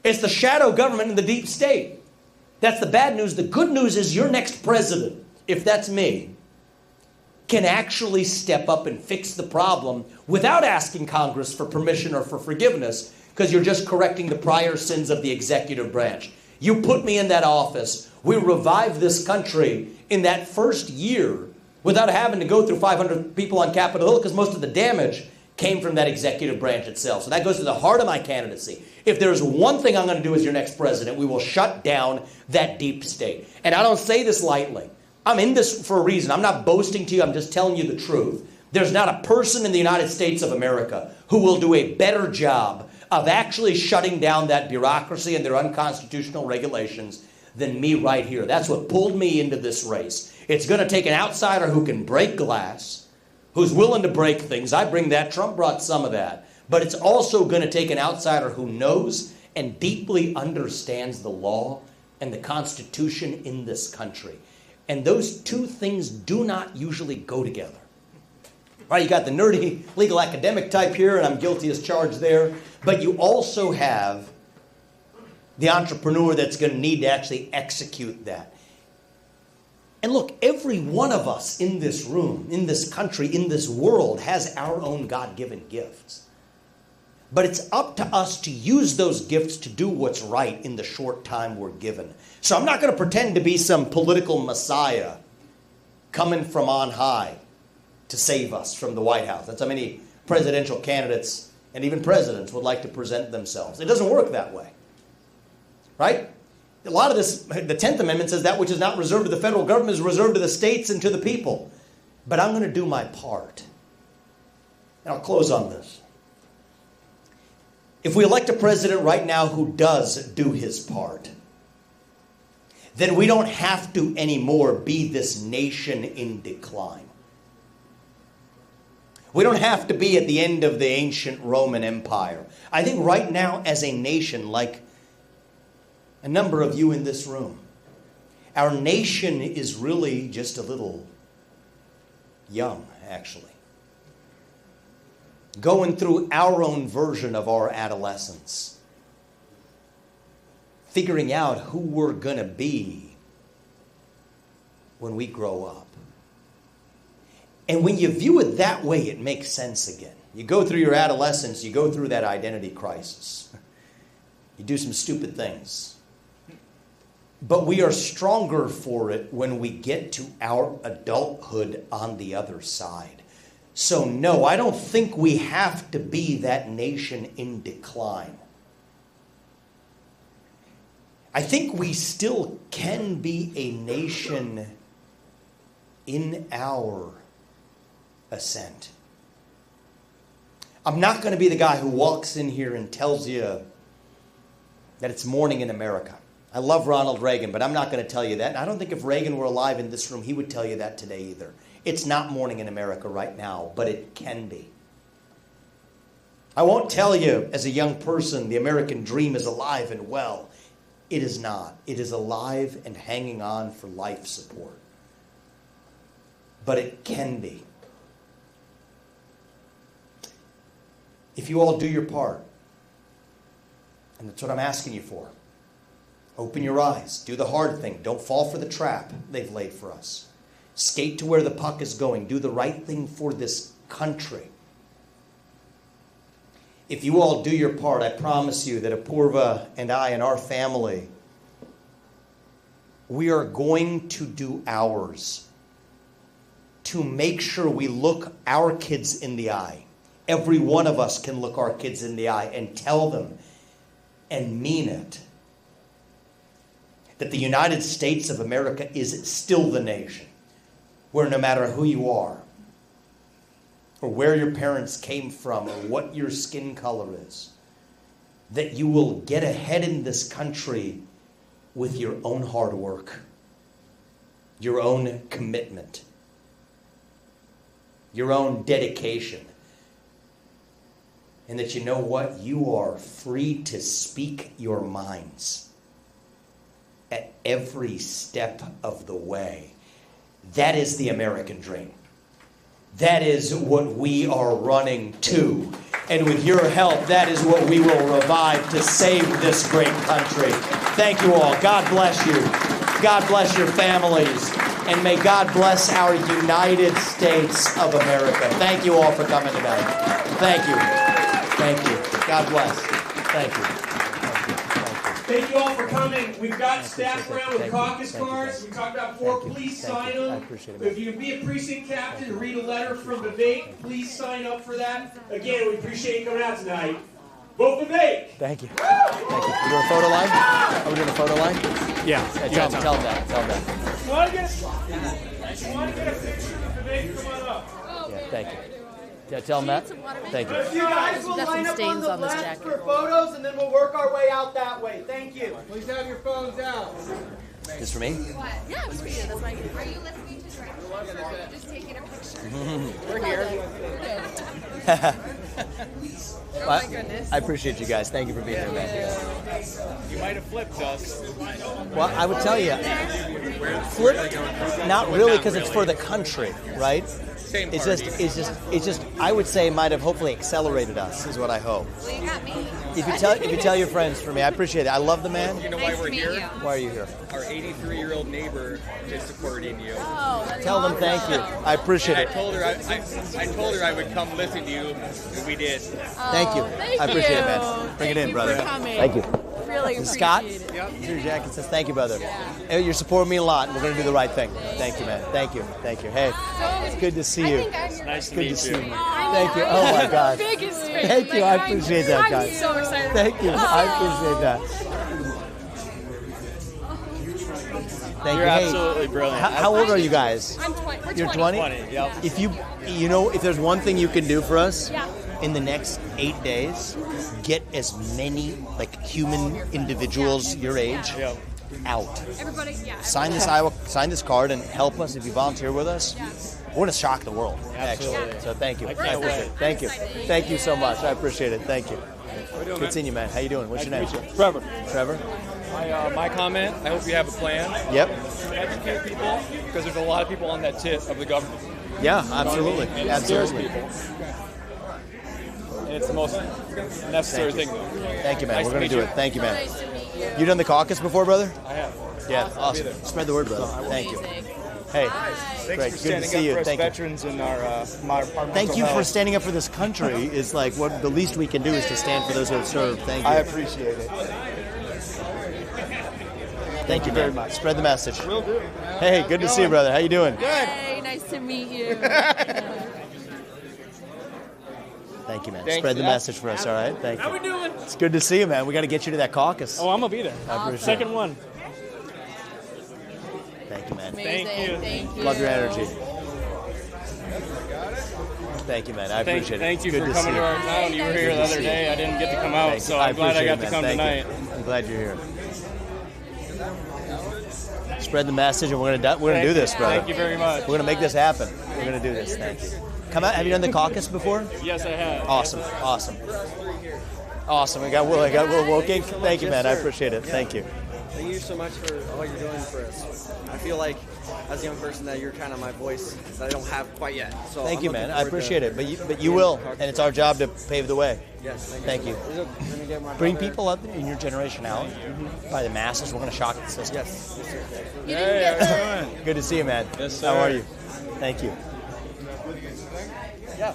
It's the shadow government and the deep state. That's the bad news. The good news is your next president, if that's me, can actually step up and fix the problem without asking Congress for permission or for forgiveness, because you're just correcting the prior sins of the executive branch. You put me in that office. We revived this country in that first year without having to go through 500 people on Capitol Hill, because most of the damage came from that executive branch itself. So that goes to the heart of my candidacy. If there's one thing I'm going to do as your next president, we will shut down that deep state. And I don't say this lightly. I'm in this for a reason. I'm not boasting to you. I'm just telling you the truth. There's not a person in the United States of America who will do a better job of actually shutting down that bureaucracy and their unconstitutional regulations than me right here. That's what pulled me into this race. It's going to take an outsider who can break glass, who's willing to break things. I bring that. Trump brought some of that. But it's also going to take an outsider who knows and deeply understands the law and the Constitution in this country. And those two things do not usually go together. Right, you got the nerdy legal academic type here, and I'm guilty as charged there. But you also have the entrepreneur that's going to need to actually execute that. And look, every one of us in this room, in this country, in this world, has our own God-given gifts. But it's up to us to use those gifts to do what's right in the short time we're given. So I'm not going to pretend to be some political messiah coming from on high to save us from the White House. That's how many presidential candidates and even presidents would like to present themselves. It doesn't work that way. Right? A lot of this, the 10th Amendment says that which is not reserved to the federal government is reserved to the states and to the people. But I'm going to do my part. And I'll close on this. If we elect a president right now who does do his part, then we don't have to anymore be this nation in decline. We don't have to be at the end of the ancient Roman Empire. I think right now as a nation, like a number of you in this room, our nation is really just a little young, actually. Going through our own version of our adolescence. Figuring out who we're going to be when we grow up. And when you view it that way, it makes sense again. You go through your adolescence, you go through that identity crisis. You do some stupid things. But we are stronger for it when we get to our adulthood on the other side. So no, I don't think we have to be that nation in decline. I think we still can be a nation in our ascent. I'm not going to be the guy who walks in here and tells you that it's morning in America. I love Ronald Reagan, but I'm not going to tell you that. And I don't think if Reagan were alive in this room, he would tell you that today either. It's not morning in America right now, but it can be. I won't tell you as a young person the American dream is alive and well. It is not. It is alive and hanging on for life support. But it can be. If you all do your part, and that's what I'm asking you for, open your eyes, do the hard thing, don't fall for the trap they've laid for us. Skate to where the puck is going. Do the right thing for this country. If you all do your part, I promise you that Apurva and I and our family, we are going to do ours to make sure we look our kids in the eye. Every one of us can look our kids in the eye and tell them and mean it that the United States of America is still the nation where no matter who you are, or where your parents came from, or what your skin color is, that you will get ahead in this country with your own hard work, your own commitment, your own dedication, and that you know what? You are free to speak your minds at every step of the way. That is the American dream. That is what we are running to. And with your help, that is what we will revive to save this great country. Thank you all. God bless you. God bless your families. And may God bless our United States of America. Thank you all for coming tonight. Thank you. Thank you. God bless. Thank you. Thank you all for coming. We've got staff around with caucus cards. We talked about 4. Please sign them. If you can be a precinct captain and read a letter from Vivek, please sign up for that. Again, we appreciate you coming out tonight. Vote Vivek. Thank you. Thank you. We're doing a photo line? Are we doing a photo line? Yeah. Tell them that. Tell them that. You want to get a picture with Vivek? Come on up. Yeah, thank you. Yeah, tell them that. Thank you. You guys will line up on the left for photos, and then we'll work our way out that way. Thank you. Please have your phones out. This for me? What? Yeah, it was for you. That's why. Are you listening to directions, or are you just taking a picture? We're here. Oh my goodness. I appreciate you guys. Thank you for being here, man. You might have flipped us. Well, I would tell you, flipped, not really, because it's for the country, right? Same It's party. just. I would say might have hopefully accelerated us. Is what I hope. Well, you got me. If you tell your friends for me, I appreciate it. I love the man. You know why Nice we're to meet here? you. Why are you here? Our 83-year-old neighbor is supporting you. Oh, that's Tell them thank you. I appreciate And it. I told her I would come listen to you, and we did. Thank you. Thank I appreciate you. it, man. Bring it in, you brother. For coming. Thank you. Really And appreciate Scott, it. your jacket says thank you, brother. Hey, you're supporting me a lot. We're going to do the right thing. Thank you, man. Thank you. Thank you. Hey, it's good to see you. Nice Good to see you. Thank you. Oh my God. Biggest fan. Thank you. I appreciate that, I'm guys. so excited. Thank you. I appreciate that. Thank You're you. Hey, absolutely brilliant. How old are you guys? I'm 20. We're You're 20. 20? Yep. If if there's one thing you can do for us Yeah. in the next 8 days, get as many like human individuals your age Yep. out. Everybody, yeah. Sign this card and help us if you volunteer with us. We're gonna shock the world, actually. Absolutely. So thank you. I can't appreciate wait. it. Thank you. Thank you so much. I appreciate it. Thank you. Good seeing you, man. How you doing? What's your name? Trevor. Trevor. My comment, I hope you have a plan. Yep. Educate people, because there's a lot of people on that tit of the government. Yeah, absolutely. And it scares Absolutely. people. And it's the most necessary thing, though. Thank you, man. Nice We're to gonna meet do you. it. Thank you, man. Nice to meet you. You done the caucus before, brother? I have. Yeah. Awesome. Spread the word, brother. Thank you. Amazing. Hey, Thanks great. for Good to standing see up you. for us Thank you. veterans in our Thank you for standing up for this country. Is like what the least we can do is to stand for those who have served. Thank you. I appreciate it. Thank you very much. Spread the message. Will do. Hey, good to see you, brother. How you doing? Hey, nice to meet you. Thank you, man. Thanks. Spread the Yeah. message for us, all right? Thank How you. we doing? It's good to see you, man. We got to get you to that caucus. Oh, I'm gonna be there. I appreciate Second it. one. Thank you, man. Amazing. Thank you. Thank you. Love your energy. Thank you, man. I appreciate it. Thank you Good for to coming see to our town. You were here the other day. I didn't get to come out, Thank you. so I'm glad I appreciate got it, to man. come Thank tonight. you. I'm glad you're here. Spread the message, and we're gonna do this, brother. Thank you very much. We're gonna make this happen. We're gonna do this. Thank you. Come out. Have you done the caucus before? Yes, I have. Awesome. Awesome. Awesome. I got Will Wilking. Thank you, man. I appreciate it. Thank you. Thank you so much for all you're doing for us. I feel like, as a young person, that you're kind of my voice that I don't have quite yet. So Thank I'm you, looking man. I forward appreciate to it. But you will, Caucus and it's our job to pave the way. Yes, Thank you. Is it gonna get my Bring brother- people up in your generation out by the masses. We're going to shock the system. Yes. You didn't get her. Good to see you, man. Yes, How sir. are you? Thank you. Yeah.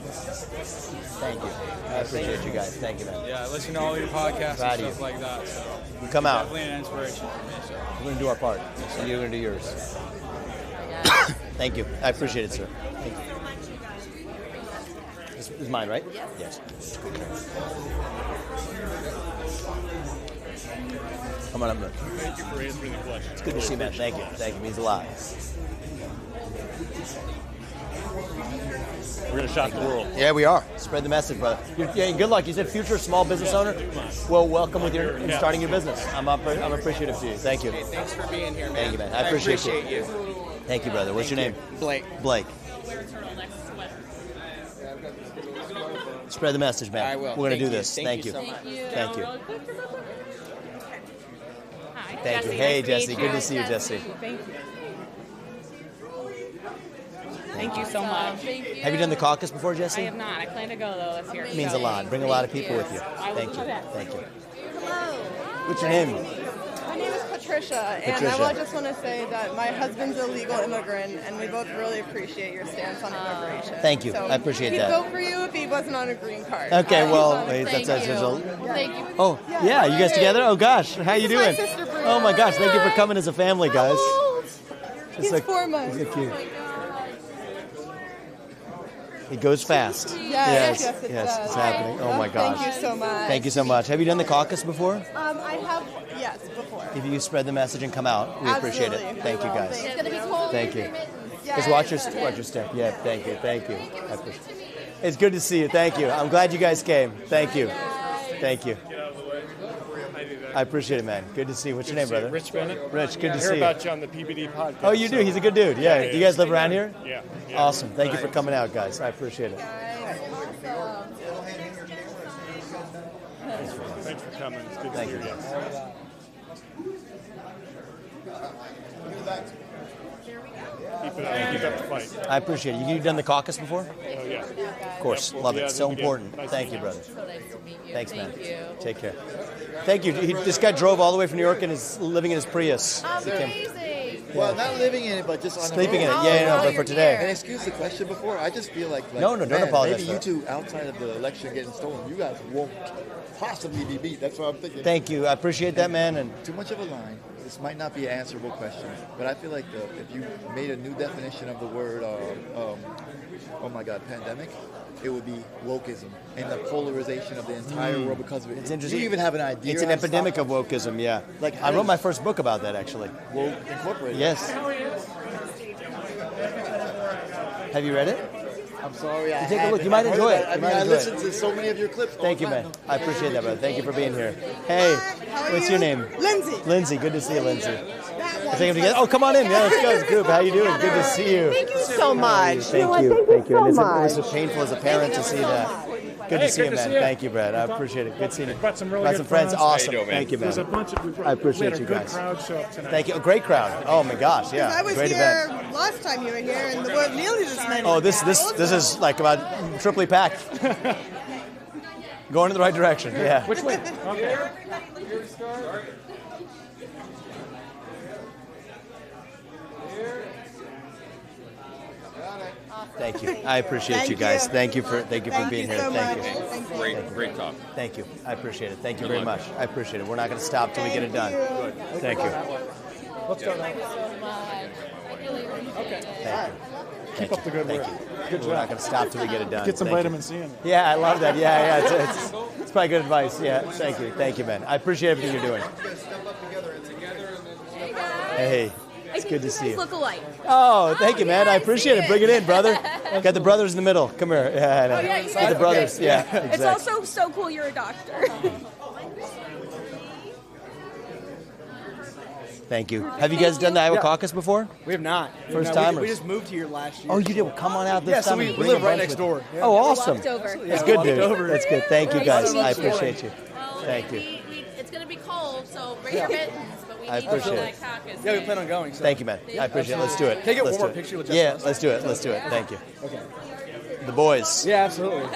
Thank you. I appreciate you guys. Thank you, man. Yeah, I listen to all your podcasts Proud and of stuff you. like that. So You come out. definitely an inspiration for me. So. We're going to do our part. And you're going to do yours. Thank you. I appreciate it, sir. Thank you. This is mine, right? Yes. Come on up, man. Thank you for answering the question. It's good to see you, man. Thank you. Thank you. It means a lot. We're gonna shock the world. Yeah, we are. Spread the message, brother. Yeah, good luck. You said future small business owner. Well, welcome with your in starting your business. I'm appreciative to you. Thank you. Thanks for being here, man. Thank you, man. I appreciate you. Thank you, brother. What's your name? Blake. Blake. Spread the message, man. I will. We're gonna Thank do you. this. Thank you. Thank you. Thank you. Hi, Thank you. Jesse. Hey, Nice to Jesse. meet Good to see you, Jesse. Thank you. Thank you so much. Thank you. Have you done the caucus before, Jesse? I have not. I plan to go though this year. It means a lot. Bring a lot of people with you. I will Thank do you. my best. Thank you. Hello. What's your name? My name is Patricia, and Patricia. I just want to say that my husband's a legal immigrant, and we both really appreciate your stance on immigration. Thank you. So I appreciate he'd that. vote for you if he wasn't on a green card. Okay, well, Thank that's you. Thank you. Oh, yeah, you guys together? Oh gosh, how you This is my doing? sister, Brie. Oh my gosh, thank you for coming as a family, guys. He's 4 months. It's so cute. It goes fast. Yes, it yes, does. it's happening. Oh my gosh. Thank you so much. Thank you so much. Have you done the caucus before? I have, yes, before. If you spread the message and come out, we appreciate it. Absolutely. Thank you, guys. It's gonna be cold. Thank you. Yes. Just watch your step. Yeah, thank you. Thank you. I appreciate it. It's good to see you. Thank you. I'm glad you guys came. Thank you. Thank you. I appreciate it, man. Good to see you. What's your name, brother? Rich Bennett. Rich, good to I see hear you. about you on the PBD podcast. Oh, you do? He's a good dude. Yeah. Do you guys live around here? Yeah. Awesome. Thank you for coming out, guys. I appreciate it. Thanks for coming. It's good to Thank hear you. you. Keep up the fight. I appreciate it. You've done the caucus before? Oh, yeah. Of course. Yep. Love Yeah, it. So again. important. Nice Thank to you, meet you. brother. So nice to meet you. Thanks, man. Thank you. Take care. Thank you. This guy drove all the way from New York and is living in his Prius. He came- Amazing. Well, not living in it, but just on Sleeping in the it. road. Yeah, no, but for you're today. And excuse the question before, I just feel like No, don't man, apologize maybe for you that. two, outside of the election getting stolen, you guys won't possibly be beat. That's what I'm thinking. Thank you. I appreciate that, man. And Too much of a line. This might not be an answerable question, but I feel like if you made a new definition of the word, oh my God, pandemic, it would be wokeism and the polarization of the entire world because of it. It's interesting. Do you even have an idea? it's an how to epidemic stop of wokeism, yeah. Like, I wrote my first book about that, actually. Woke Incorporated? Yes. Have you read it? I'm sorry. I Take a look. haven't. You might I've enjoy heard it. that. I You mean, might I enjoy it. listen to so many of your clips. Thank you, man. I appreciate that, brother. Thank you for being here. Hey, what's your name? Lindsay. Lindsay. Good to see you, Lindsay. Take them together. Oh, come on in. Yeah, let's go. It's a group. How you doing? Good to see you. Thank you so much. Thank you. Thank you. so And it much. was so painful as a parent to see that. Good to see you, man. Thank you, Brad. I appreciate it. Good seeing you. Brought some really Got good some friends. friends. Awesome. How you doing, man? Thank you, man. There's a bunch of. I appreciate we had you a good guys. crowd show up tonight. Thank you. A great crowd. Oh my gosh, yeah. I was Great here event. last time you were here, and the word Neil just mentioned. Oh, this is like about triply packed. Going in the right direction. Yeah. Which way? Okay. Thank you. I appreciate Thank you guys. you. Thank you for being Thank here. you so Thank much. you. Thank you. Great talk. Thank you. I appreciate it. Thank you very much. I appreciate it. We're not going to stop till we get it done. Thank you. Let's go now. Thank you so much. I really appreciate it. Thank you. Keep up the good work. Good job. We're not going to stop till we get it done. Get some Thank you. vitamin C in there. Yeah, I love that. Yeah. It's probably good advice. Yeah. Thank you. Thank you, man. I appreciate everything you're doing. Hey. It's good to see you. Look alike. Oh, thank you, man. I appreciate it. Bring it in, brother. Got the brothers in the middle. Come here. Yeah, I know. Oh, yeah, you Got guys- the brothers. okay. Yeah, It's exactly. also so cool you're a doctor. Thank you. Have you guys done the Iowa Caucus before? We have not. First No, timers. we just moved here last year. Oh, you did? Well, come on out this Yeah, so time. we and bring live a right bunch next with door. you. Yeah. Oh, We awesome. walked over. That's Yeah, good, walked dude. over. That's good. Thank you, Nice guys. to meet I you. appreciate you. Thank you. It's going to be cold, so bring your mittens, but we I need to appreciate go it. to that caucus. Yeah, we plan on going. So. Thank you, man. I appreciate it. Let's do it. Can I get Let's one do more it. picture with just Yeah, us? let's do it. Let's do it. Thank you. Okay. The boys. Yeah, absolutely.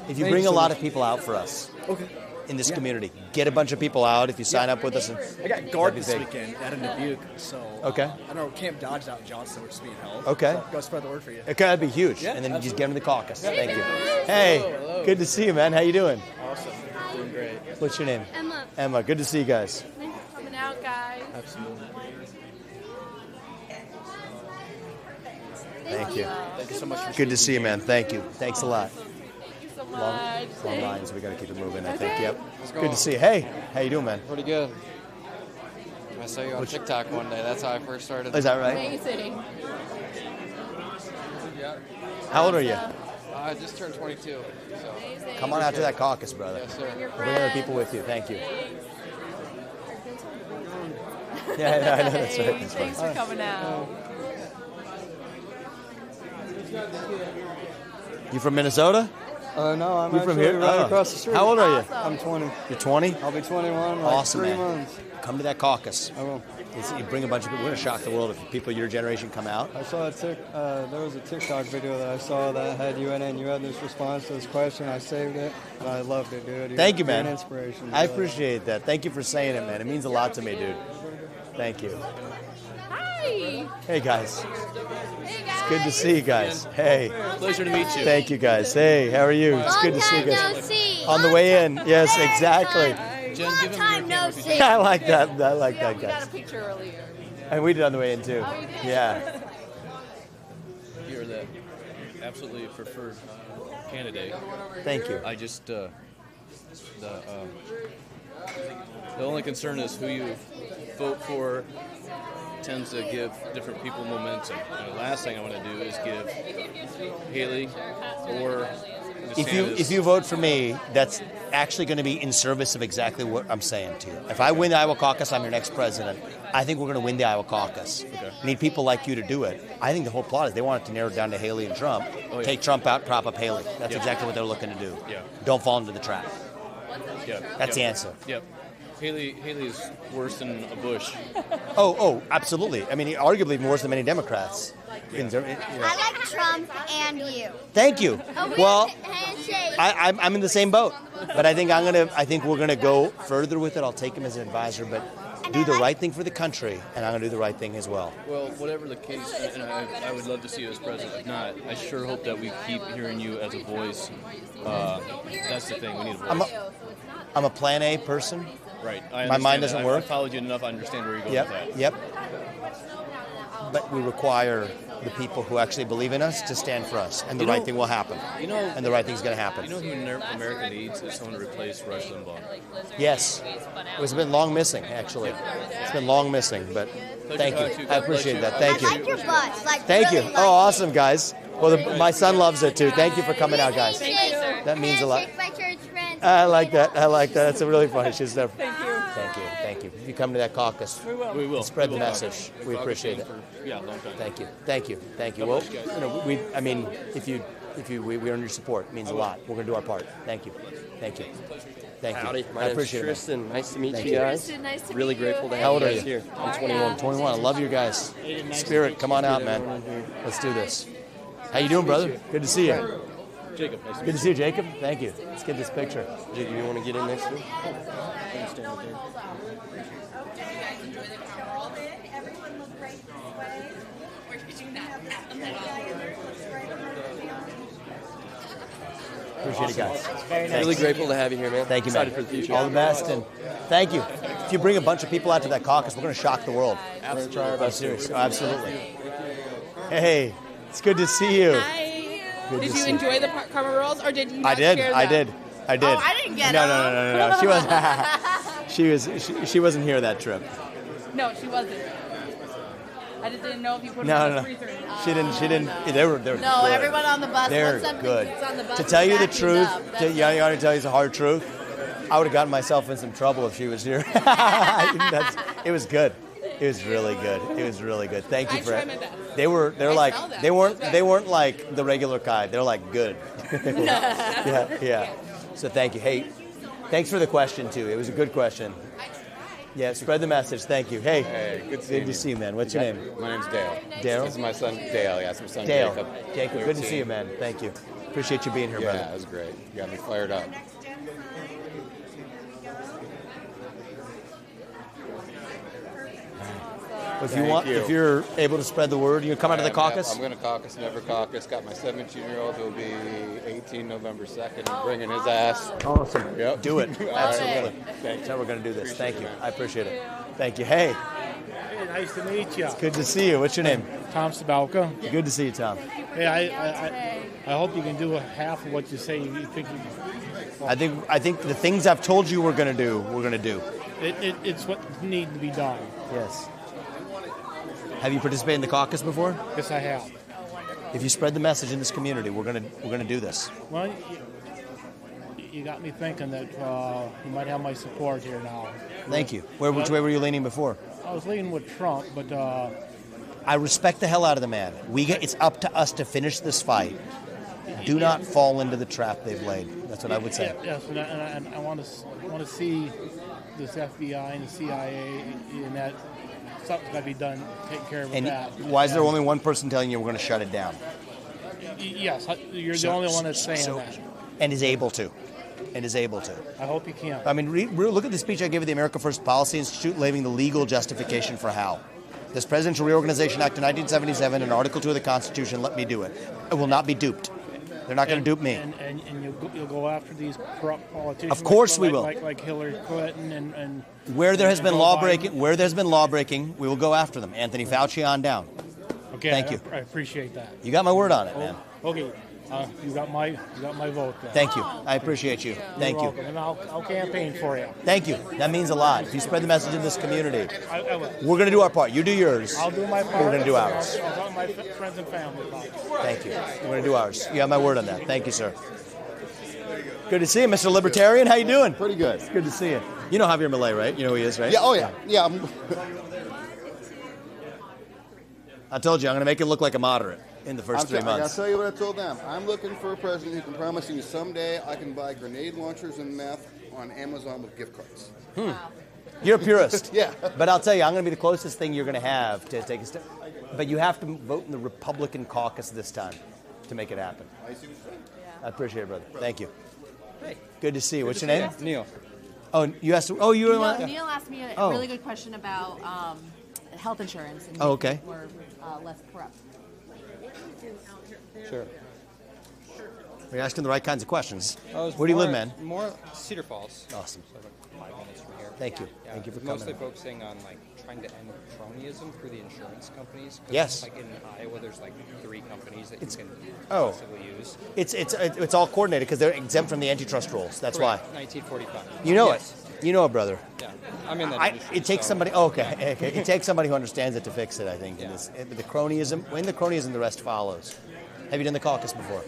If you Thank bring you a so lot much. of people out for us Okay. in this community, get a bunch of people out. If you sign up with us, and I got guard that'd be this big. weekend out in Dubuque, so Okay. I know Camp Dodge out in Johnston, which is being held. Okay. So go spread the word for you. Okay, that'd be huge. Yeah, And then you just absolutely. get them to the caucus. Yeah. Thank you. Hey, Hello. good to see you, man. How you doing? Awesome. Doing great. What's your name? Emma. Emma. Good to see you guys. Thanks for coming out, guys. Absolutely. Thank you. Thank you so much for Good to see you, man. Thank you. Thanks a lot. Thank you so Long, much. long lines. We got to keep it moving. I think. Okay. Yep. Let's go. Good to see you. Hey, how you doing, man? Pretty good. I saw you on Which- TikTok one day. That's how I first started. Is that right? Amazing. Yeah. How old are you? I just turned 22. So. Come on out to that caucus, brother. Yes, sir. Bring other people with you. Thank you. Yeah, I know. That's right. That's Thanks right. for coming out. You from Minnesota? No, I'm You from actually here? right Oh. across the street. How old are you? I'm 20. You're 20? I'll be 21 like Awesome, 3 man. months. Come to that caucus. I will. You bring a bunch of people. We're going to shock the world if people your generation come out. I saw there was a TikTok video that I saw that had you in it, and you had this response to this question. I saved it, and I loved it, dude. Thank you, You're man. an inspiration. I dude. appreciate that. Thank you for saying it, man. It means a lot to me, dude. Thank you. Hi. Hey, guys. Hey, guys. It's good to see you guys. Hey. Pleasure to meet you. Thank you, guys. Hey, how are you? It's good to see you guys. On the way in. Yes, exactly. Jen, give him your camera. I like that. I like Yeah, that, we got a guys. picture earlier. And we did on the way in, too. Oh, you did? Yeah. You're the absolutely preferred candidate. Thank you. I just the only concern is who you vote for tends to give different people momentum. And the last thing I want to do is give Haley or DeSantis. If you vote for me, that's actually going to be in service of exactly what I'm saying to you. If I win the Iowa caucus, I'm your next president. I think we're going to win the Iowa caucus. Okay. Need people like you to do it. I think the whole plot is they want it to narrow it down to Haley and Trump. Oh, yeah. Take Trump out, prop up Haley. That's Yeah. exactly what they're looking to do. Yeah. Don't fall into the trap. Yeah. That's the answer. Yep. Haley's worse than a Bush. Oh, absolutely. I mean, arguably worse than many Democrats. You know. I like Trump and you. Thank you. Well, Handshake. I'm in the same boat, but I think we're gonna go further with it. I'll take him as an advisor, but do the right thing for the country, and I'm gonna do the right thing as well. Well, whatever the case, and I would love to see you as president. If not, I sure hope that we keep hearing you as a voice. That's the thing. We need a voice. I'm a Plan A person. Right. My mind doesn't work. I followed you enough. I understand where you're going Yep. with that. Yep. But we require the people who actually believe in us to stand for us, and the right thing will happen. And the right thing's going to happen. You know who America needs is someone to replace Rush Limbaugh. Yes. It's been long missing, actually. It's been long missing, but thank you. I appreciate that. Thank you. I like your butt. Thank you. Oh, awesome, guys. Well, my son loves it, too. Thank you for coming out, guys. That means a lot. My church friends. I like that. That's really funny. She's there. Thank you. Thank you. If you come to that caucus, we will spread the message. We appreciate it. Yeah, long time. Thank you. Well, we earn your support. It means a lot. We're going to do our part. Thank you. Howdy, my I name's appreciate Tristan. Nice to meet Thank you you. guys. Tristan, nice to Really meet you. grateful to How have old you are guys you? here. I'm 21. I love you guys. Spirit, come on out, man. Let's do this. How you doing, brother? Good to see you. Jacob, nice to Good to see you, Jacob. Thank you. Let's get this picture. Jacob, you want to get in next to me? Appreciate it, guys. Really grateful to have you here, man. Thank you, man. Excited for the future. All the best, and thank you. If you bring a bunch of people out to that caucus, we're going to shock the world. Absolutely. Try our best. Serious. Oh, absolutely. Hey, it's good to see you. Hi. Good Did to you see enjoy the karma rolls, or did you not I did. share them? I did. Oh, I didn't get no, them. No. She wasn't here that trip. No, she wasn't. I just didn't know if you put No, them in no. the freezer. She didn't. They were No, good. everyone on the bus. They're once something good. gets on the bus, To tell you the it's truth, acting up. you want to tell you the hard truth, I would have gotten myself in some trouble if she was here. It was good. It was really good. Thank you I for try it. my best. They're I like smell that. they weren't like the regular kind. They're like good. Yeah. So thank you. Hey, thanks for the question too. It was a good question. Yeah, spread the message. Thank you. Hey, good to see you, man. What's your name? My name's Dale. Dale? This is my son, Dale. Yeah, it's my son, Dale. Jacob. Good to see you, man. Thank you. Appreciate you being here, brother. Yeah, it was great. You got me fired up. If you're able to spread the word, you can come out to the caucus. I'm going to caucus, never caucus. Got my 17-year-old who'll be 18 November 2nd, bringing his ass. Awesome. Yep. Do it. All Absolutely. right. That's how we're going to do this. Thank you. I appreciate it. Thank you. Hey. Hey, nice to meet you. It's good to see you. What's your name? Tom Stabalka. Good to see you, Tom. Hey, I hope you can do half of what you say you think you can. I think the things I've told you we're going to do, we're going to do. It's what needs to be done. Yes. Have you participated in the caucus before? Yes, I have. If you spread the message in this community, we're going to do this. Well, you got me thinking that you might have my support here now. Thank you. Which way were you leaning before? I was leaning with Trump, but I respect the hell out of the man. It's up to us to finish this fight. Do not fall into the trap they've laid. That's what I would say. Yes, and I want to see this FBI and the CIA in that. Something's got to be done, take care of And that. why is there only one person telling you we're going to shut it down? Yes, you're the only one that's saying that. And is able to. I hope you can. I mean, look at the speech I gave at the America First Policy Institute, laying the legal justification for how. This Presidential Reorganization Act of 1977 and Article 2 of the Constitution let me do it. I will not be duped. They're not going to dupe me. And you'll go after these corrupt politicians. Of course we will. Like Hillary Clinton and where there has been law breaking, we will go after them. Anthony Fauci on down. Okay, Thank you. I appreciate that. You got my word on it, man. Okay, you got my vote. Then. Thank you. I appreciate you. Thank you. And I'll campaign for you. Thank you. That means a lot. If you spread the message in this community, I will. we're going to do our part. You do yours. I'll do my part. We're going to do ours. I'll tell my friends and family about it. Thank you. We're going to do ours. You have my word on that. Thank you, sir. Good to see you, Mr. Libertarian. How you doing? Pretty good. It's good to see you. You know Javier Milei, right? You know who he is, right? Yeah. Oh yeah. Yeah. I told you I'm going to make it look like a moderate in the first 3 I gotta months. tell you what I told them. I'm looking for a president who can promise me someday I can buy grenade launchers and meth on Amazon with gift cards. You're a purist. Yeah. But I'll tell you, I'm going to be the closest thing you're going to have to take a step. But you have to vote in the Republican caucus this time to make it happen. I see what you're saying. I appreciate it, brother. Thank you. Hey. Good to see you. What's your name? Neil. Oh, you asked. Oh, you were the one. Neil asked me a Oh. really good question about health insurance and Oh, okay. making it more less corrupt. Sure. You're asking the right kinds of questions. Where do you live, man? More Cedar Falls. Awesome. So like 5 minutes from here. Thank you. Yeah, Thank you for mostly coming. focusing on like trying to end cronyism for the insurance companies. 'Cause, Yes. Like in Iowa, there's like 3 companies that you can Oh. possibly use. It's all coordinated because they're exempt from the antitrust rules. That's Correct. why. 1945. You know Yes. it. You know it, brother. Yeah, I'm in that industry. It takes so- somebody. Oh, okay. It takes somebody who understands it to fix it. I think. Yeah. The cronyism. When the cronyism, the rest follows. Have you done the caucus before?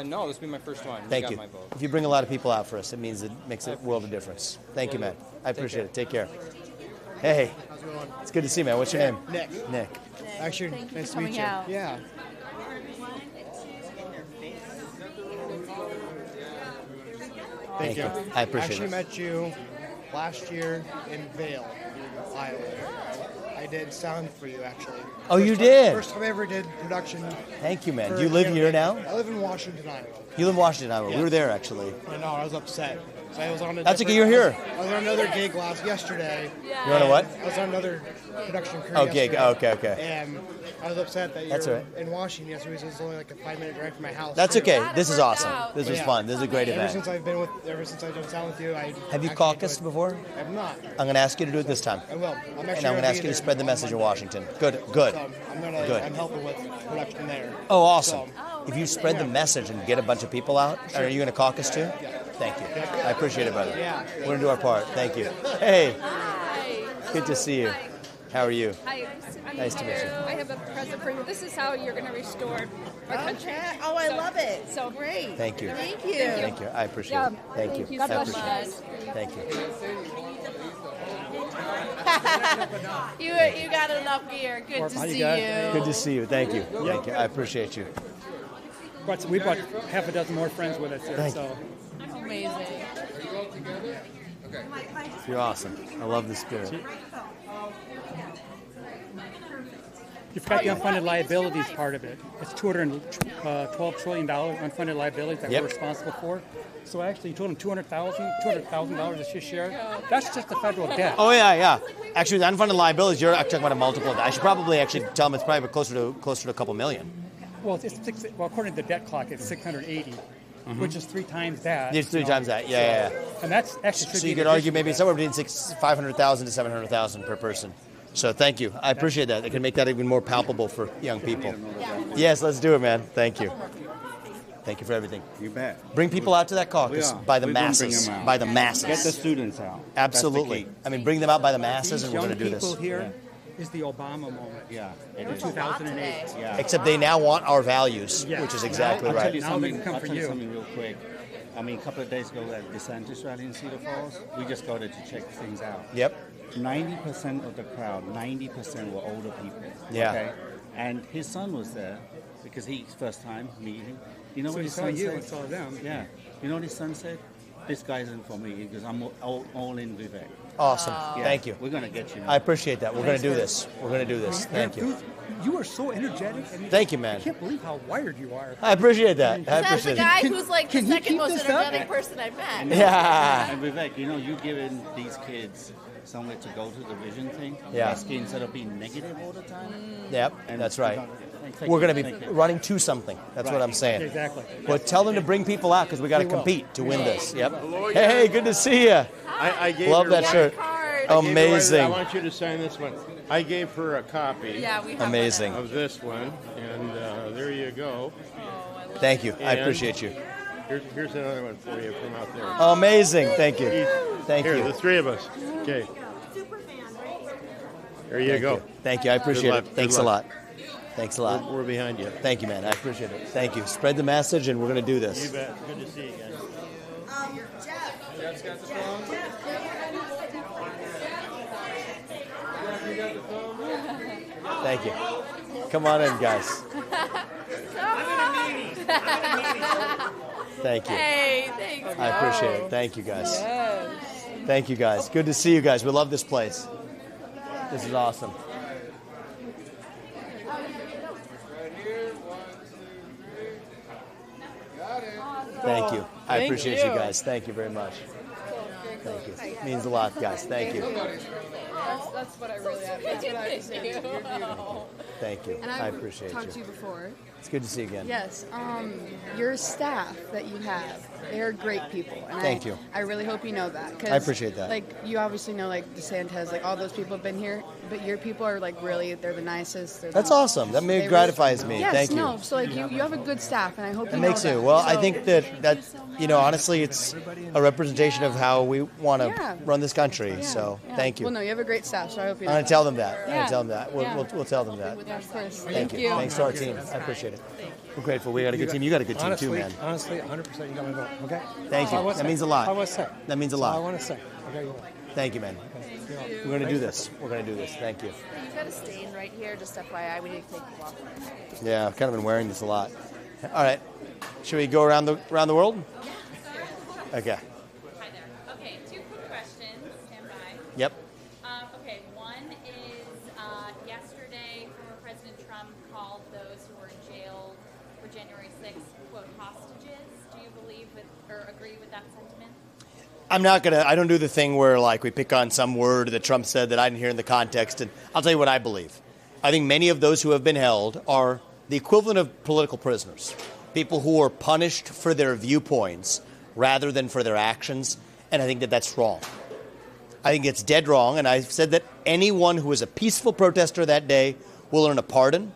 No, this will be my first one. Thank got you. My vote. If you bring a lot of people out for us, it means it makes a world of difference. Thank you, man. I appreciate it. Take care. Hey, How's it going? it's good to see you, man. What's your name? Nick. Nick. Actually, Thank you nice for to meet you. coming out. Yeah. Thank you. I appreciate Actually it. met you last year in Vail, Iowa. I did sound for you, actually. Oh, you First did? Time, first time I ever did production. Thank you, man. for Do you live here now? I live in Washington, Iowa. You live in Washington, Iowa. Yeah. We were there actually. I know, I was upset. So I was on a That's okay, different- you're here. I was on another gig yesterday. You're on a what? I was on another production crew Oh, gig. yesterday. Okay. And I was upset that That's you're all right. in Washington yesterday, so it's only like a 5-minute drive from my house. That's okay. This is awesome. This was Yeah. fun. This is a great Ever event. since I've done sound with you, I Have you actually caucused enjoyed- before? I have not. I'm going to ask you to do it this time. I will. I'm And actually I'm going to ask you to spread the message in Washington. Good. Good. So Good. I'm helping with production there. Oh, awesome. So, If you spread the message and get a bunch of people out, are you going to caucus too? Thank you. I appreciate it, brother. Yeah. We're going to do our part. Thank you. Hey. Good to see you. How are you? Hi, Nice to meet you. I have a present for you. This is how you're going to restore our country. Oh, I love it. So great. Thank you. Thank you. Thank you. I appreciate Yeah. it. Thank you. God I bless you appreciate guys. it. Thank you. You got enough gear. Good to see you. Good to see you. Thank you. Thank you. I appreciate you. We brought half a dozen more friends with us here. Thank So. Amazing. You're awesome. I love the spirit. You forgot the unfunded liabilities part of it. It's $212 trillion unfunded liabilities that Yep. we're responsible for. So actually, you told them $200,000 is your share. That's just the federal debt. Oh yeah. Actually, the unfunded liabilities, you're talking about a multiple of that. I should probably actually tell them it's probably closer to a couple million. Well, according to the debt clock, it's 680, which is 3 times that. It's 3 times that. Yeah. And that's actually. So you could argue maybe somewhere between 500,000 to 700,000 per person. So thank you. I appreciate that. It can make that even more palpable for young people. Yes, let's do it, man. Thank you. Thank you for everything. You bet. Bring people out to that caucus by the We're gonna bring masses. them out. By the masses. Get the students out. Absolutely. That's I mean, bring them out by the masses, and we're Young going to do this. people here is the Obama moment. Yeah. It is 2008. Yeah. Except they now want our values, Yeah. which is exactly I'll right. tell you Now they something, can come I'll for tell you you. something real quick. I mean, a couple of days ago at DeSantis rally in Cedar Falls, we just got to check things out. Yep. 90% of the crowd, 90% were older people. Yeah. Okay? And his son was there because he's first time meeting him. You know So what he his saw son you said? and saw them. Yeah. You know what his son said? This guy isn't for me because I'm all in Vivek. Awesome. Yeah, Thank you. We're going to get you now. I appreciate that. We're going to do this. We're going to do this. Thank you. You are so energetic. And Thank you, man. I can't believe how wired you are. I appreciate that. I That's the appreciate guy it. who's like the can he second keep most this up? energetic person I've met. Yeah. And Vivek, you know, you're giving these kids somewhere to go to the vision thing. Yeah. Basically, instead of being negative all the time. Yep, And that's right. thank We're you, going to thank be you. running to something. That's what I'm saying. Exactly. But tell them to bring people out because we got to We will. compete to win this. Yep. Hello, Hey, good to see you. I gave Love her that one- shirt. I gave her one- Amazing. I want you to sign this one. I gave her a copy. Yeah, we have Amazing. Of this one, and there you go. Thank you. I And appreciate you. Here's another one for you from out there. Amazing. Thank you. Thank Here, you. the 3 of us. Okay. There you Thank go. you. Thank you. I appreciate Good luck. it. Thanks Good a luck. lot. Thanks a lot. We're behind you. Thank you, man. I appreciate it. Thank you. Spread the message, and we're going to do You this. bet. Good to see you guys. Thank you. Come on in, guys. Thank you. Hey, thanks. I appreciate it. Thank you, guys. Yes. Thank you, guys. Good to see you guys. We love this place. This is awesome. Thank you. I appreciate you guys. Thank you very much. Thank you. Means a lot, guys. Thank you. That's what I really appreciate. Thank you. And I appreciate talked to you. you before. It's good to see you again. Yes. Your staff that you have, they're great people. And Thank you. I really hope you know that. 'Cause, I appreciate that. Like, you obviously know, like, DeSantis, like, all those people have been here, but your people are, like, really, they're the nicest. That's awesome. That they gratifies me. Yes, Thank you. no. So, like, you have a good staff, and I hope you It know makes that. you. Well, I So- think that honestly, it's a representation of how we want to run this country. Yeah, So yeah. thank you. Well, no, you have a great staff, so I hope you I'm know going to tell them that. I'm Yeah. going to tell them that. Yeah. We'll tell them that. Yeah, of course. Thank you. Thanks to our team. I appreciate it. We're grateful. We got a good team. You got a good team too, man. Honestly, 100% you got my vote. Okay. Thank you. That means a lot. I want to say. That means a That's all lot. I want to say. Okay. Thank you, man. We're going to do this. We're going to do this. Thank you. You've got a stain right here, just FYI. We need to take you off. Yeah, I've kind of been wearing this a lot. All right. Should we go around the world? Okay. Hi there. Okay, two quick questions. Stand by. Yep. Okay, one is yesterday, former President Trump called those who were in jail for January 6th, quote, hostages. Do you believe with or agree with that sentiment? I don't do the thing where like we pick on some word that Trump said that I didn't hear in the context, and I'll tell you what I believe. I think many of those who have been held are the equivalent of political prisoners, people who are punished for their viewpoints rather than for their actions, and I think that that's wrong. I think it's dead wrong, and I've said that anyone who was a peaceful protester that day will earn a pardon,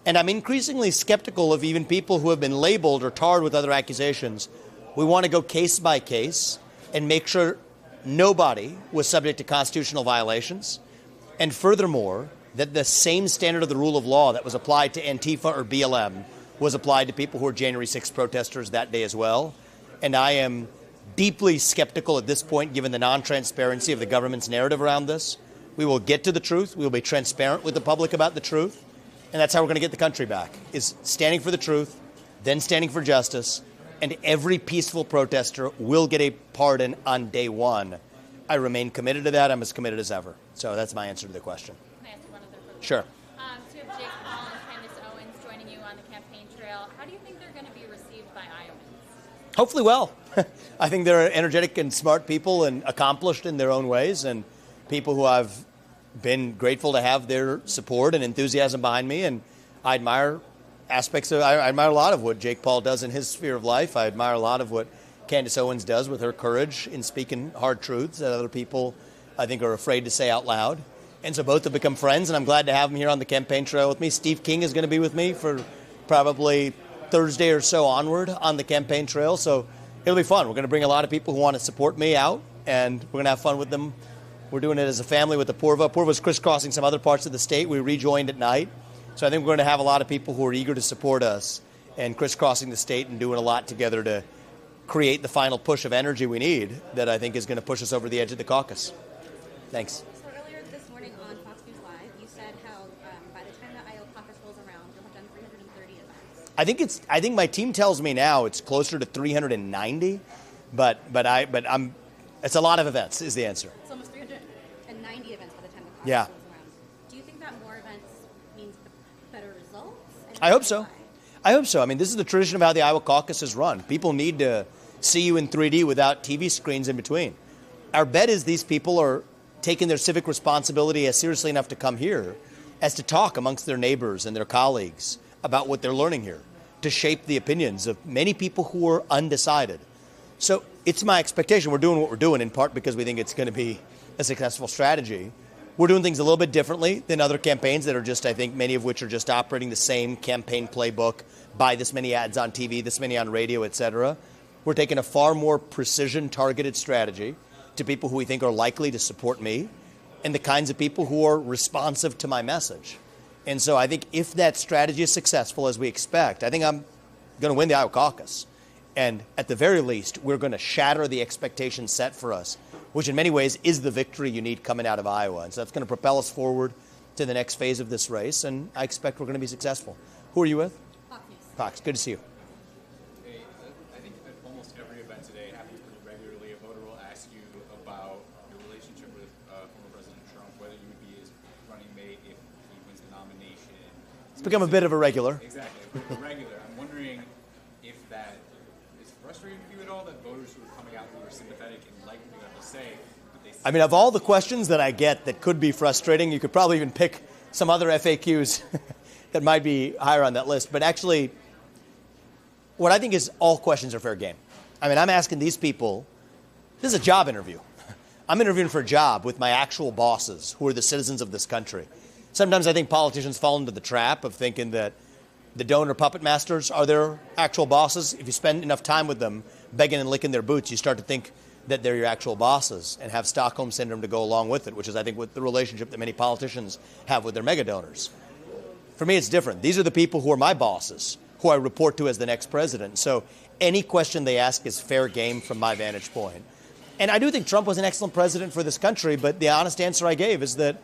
and I'm increasingly skeptical of even people who have been labeled or tarred with other accusations. We want to go case by case and make sure nobody was subject to constitutional violations, and furthermore, that the same standard of the rule of law that was applied to Antifa or BLM was applied to people who were January 6th protesters that day as well. And I am deeply skeptical at this point, given the non-transparency of the government's narrative around this. We will get to the truth. We will be transparent with the public about the truth. And that's how we're going to get the country back, is standing for the truth, then standing for justice, and every peaceful protester will get a pardon on day one. I remain committed to that. I'm as committed as ever. So that's my answer to the question. Can I ask one other quick Sure. So you have Jake Paul and Candace Owens joining you on the campaign trail. How do you think they're going to be received by Iowans? Hopefully well. I think they're energetic and smart people and accomplished in their own ways, and people who I've been grateful to have their support and enthusiasm behind me, and I admire I admire a lot of what Jake Paul does in his sphere of life. I admire a lot of what Candace Owens does with her courage in speaking hard truths that other people, I think, are afraid to say out loud. And so both have become friends, and I'm glad to have them here on the campaign trail with me. Steve King is going to be with me for probably Thursday or so onward on the campaign trail. So it'll be fun. We're going to bring a lot of people who want to support me out, and we're going to have fun with them. We're doing it as a family with the Purva. Purva's crisscrossing some other parts of the state. We rejoined at night. So I think we're going to have a lot of people who are eager to support us and crisscrossing the state and doing a lot together to create the final push of energy we need that I think is going to push us over the edge of the caucus. Thanks. So earlier this morning on Fox News Live, you said how by the time the Iowa caucus rolls around, you'll have done 330 events. I think my team tells me now it's closer to 390, but it's a lot of events is the answer. It's almost 390 events by the time the caucus Yeah. rolls around. Do you think that more events means better results? And I hope so. I hope so. I mean, this is the tradition of how the Iowa caucus is run. People need to see you in 3D without TV screens in between. Our bet is these people are taking their civic responsibility as seriously enough to come here as to talk amongst their neighbors and their colleagues about what they're learning here, to shape the opinions of many people who are undecided. So it's my expectation. We're doing what we're doing in part because we think it's going to be a successful strategy. We're doing things a little bit differently than other campaigns that are just, I think, many of which are just operating the same campaign playbook, buy this many ads on TV, this many on radio, et cetera. We're taking a far more precision, targeted strategy to people who we think are likely to support me and the kinds of people who are responsive to my message. And so I think if that strategy is successful, as we expect, I think I'm going to win the Iowa caucus. And at the very least, we're going to shatter the expectations set for us, which in many ways is the victory you need coming out of Iowa. And so that's going to propel us forward to the next phase of this race, and I expect we're going to be successful. Who are you with? Fox News. Fox, good to see you. Hey, I think at almost every event today, happens pretty regularly, a voter will ask you about It's become a bit of a regular. Exactly, a regular. I'm wondering if that is frustrating for you at all, that voters who are coming out who are sympathetic and like what you have to say, but they I mean, of all the questions that I get that could be frustrating, you could probably even pick some other FAQs that might be higher on that list. But actually, what I think is all questions are fair game. I mean, I'm asking these people, this is a job interview. I'm interviewing for a job with my actual bosses who are the citizens of this country. Sometimes I think politicians fall into the trap of thinking that the donor puppet masters are their actual bosses. If you spend enough time with them begging and licking their boots, you start to think that they're your actual bosses and have Stockholm Syndrome to go along with it, which is, I think, what the relationship that many politicians have with their mega donors. For me, it's different. These are the people who are my bosses, who I report to as the next president. So any question they ask is fair game from my vantage point. And I do think Trump was an excellent president for this country, but the honest answer I gave is that,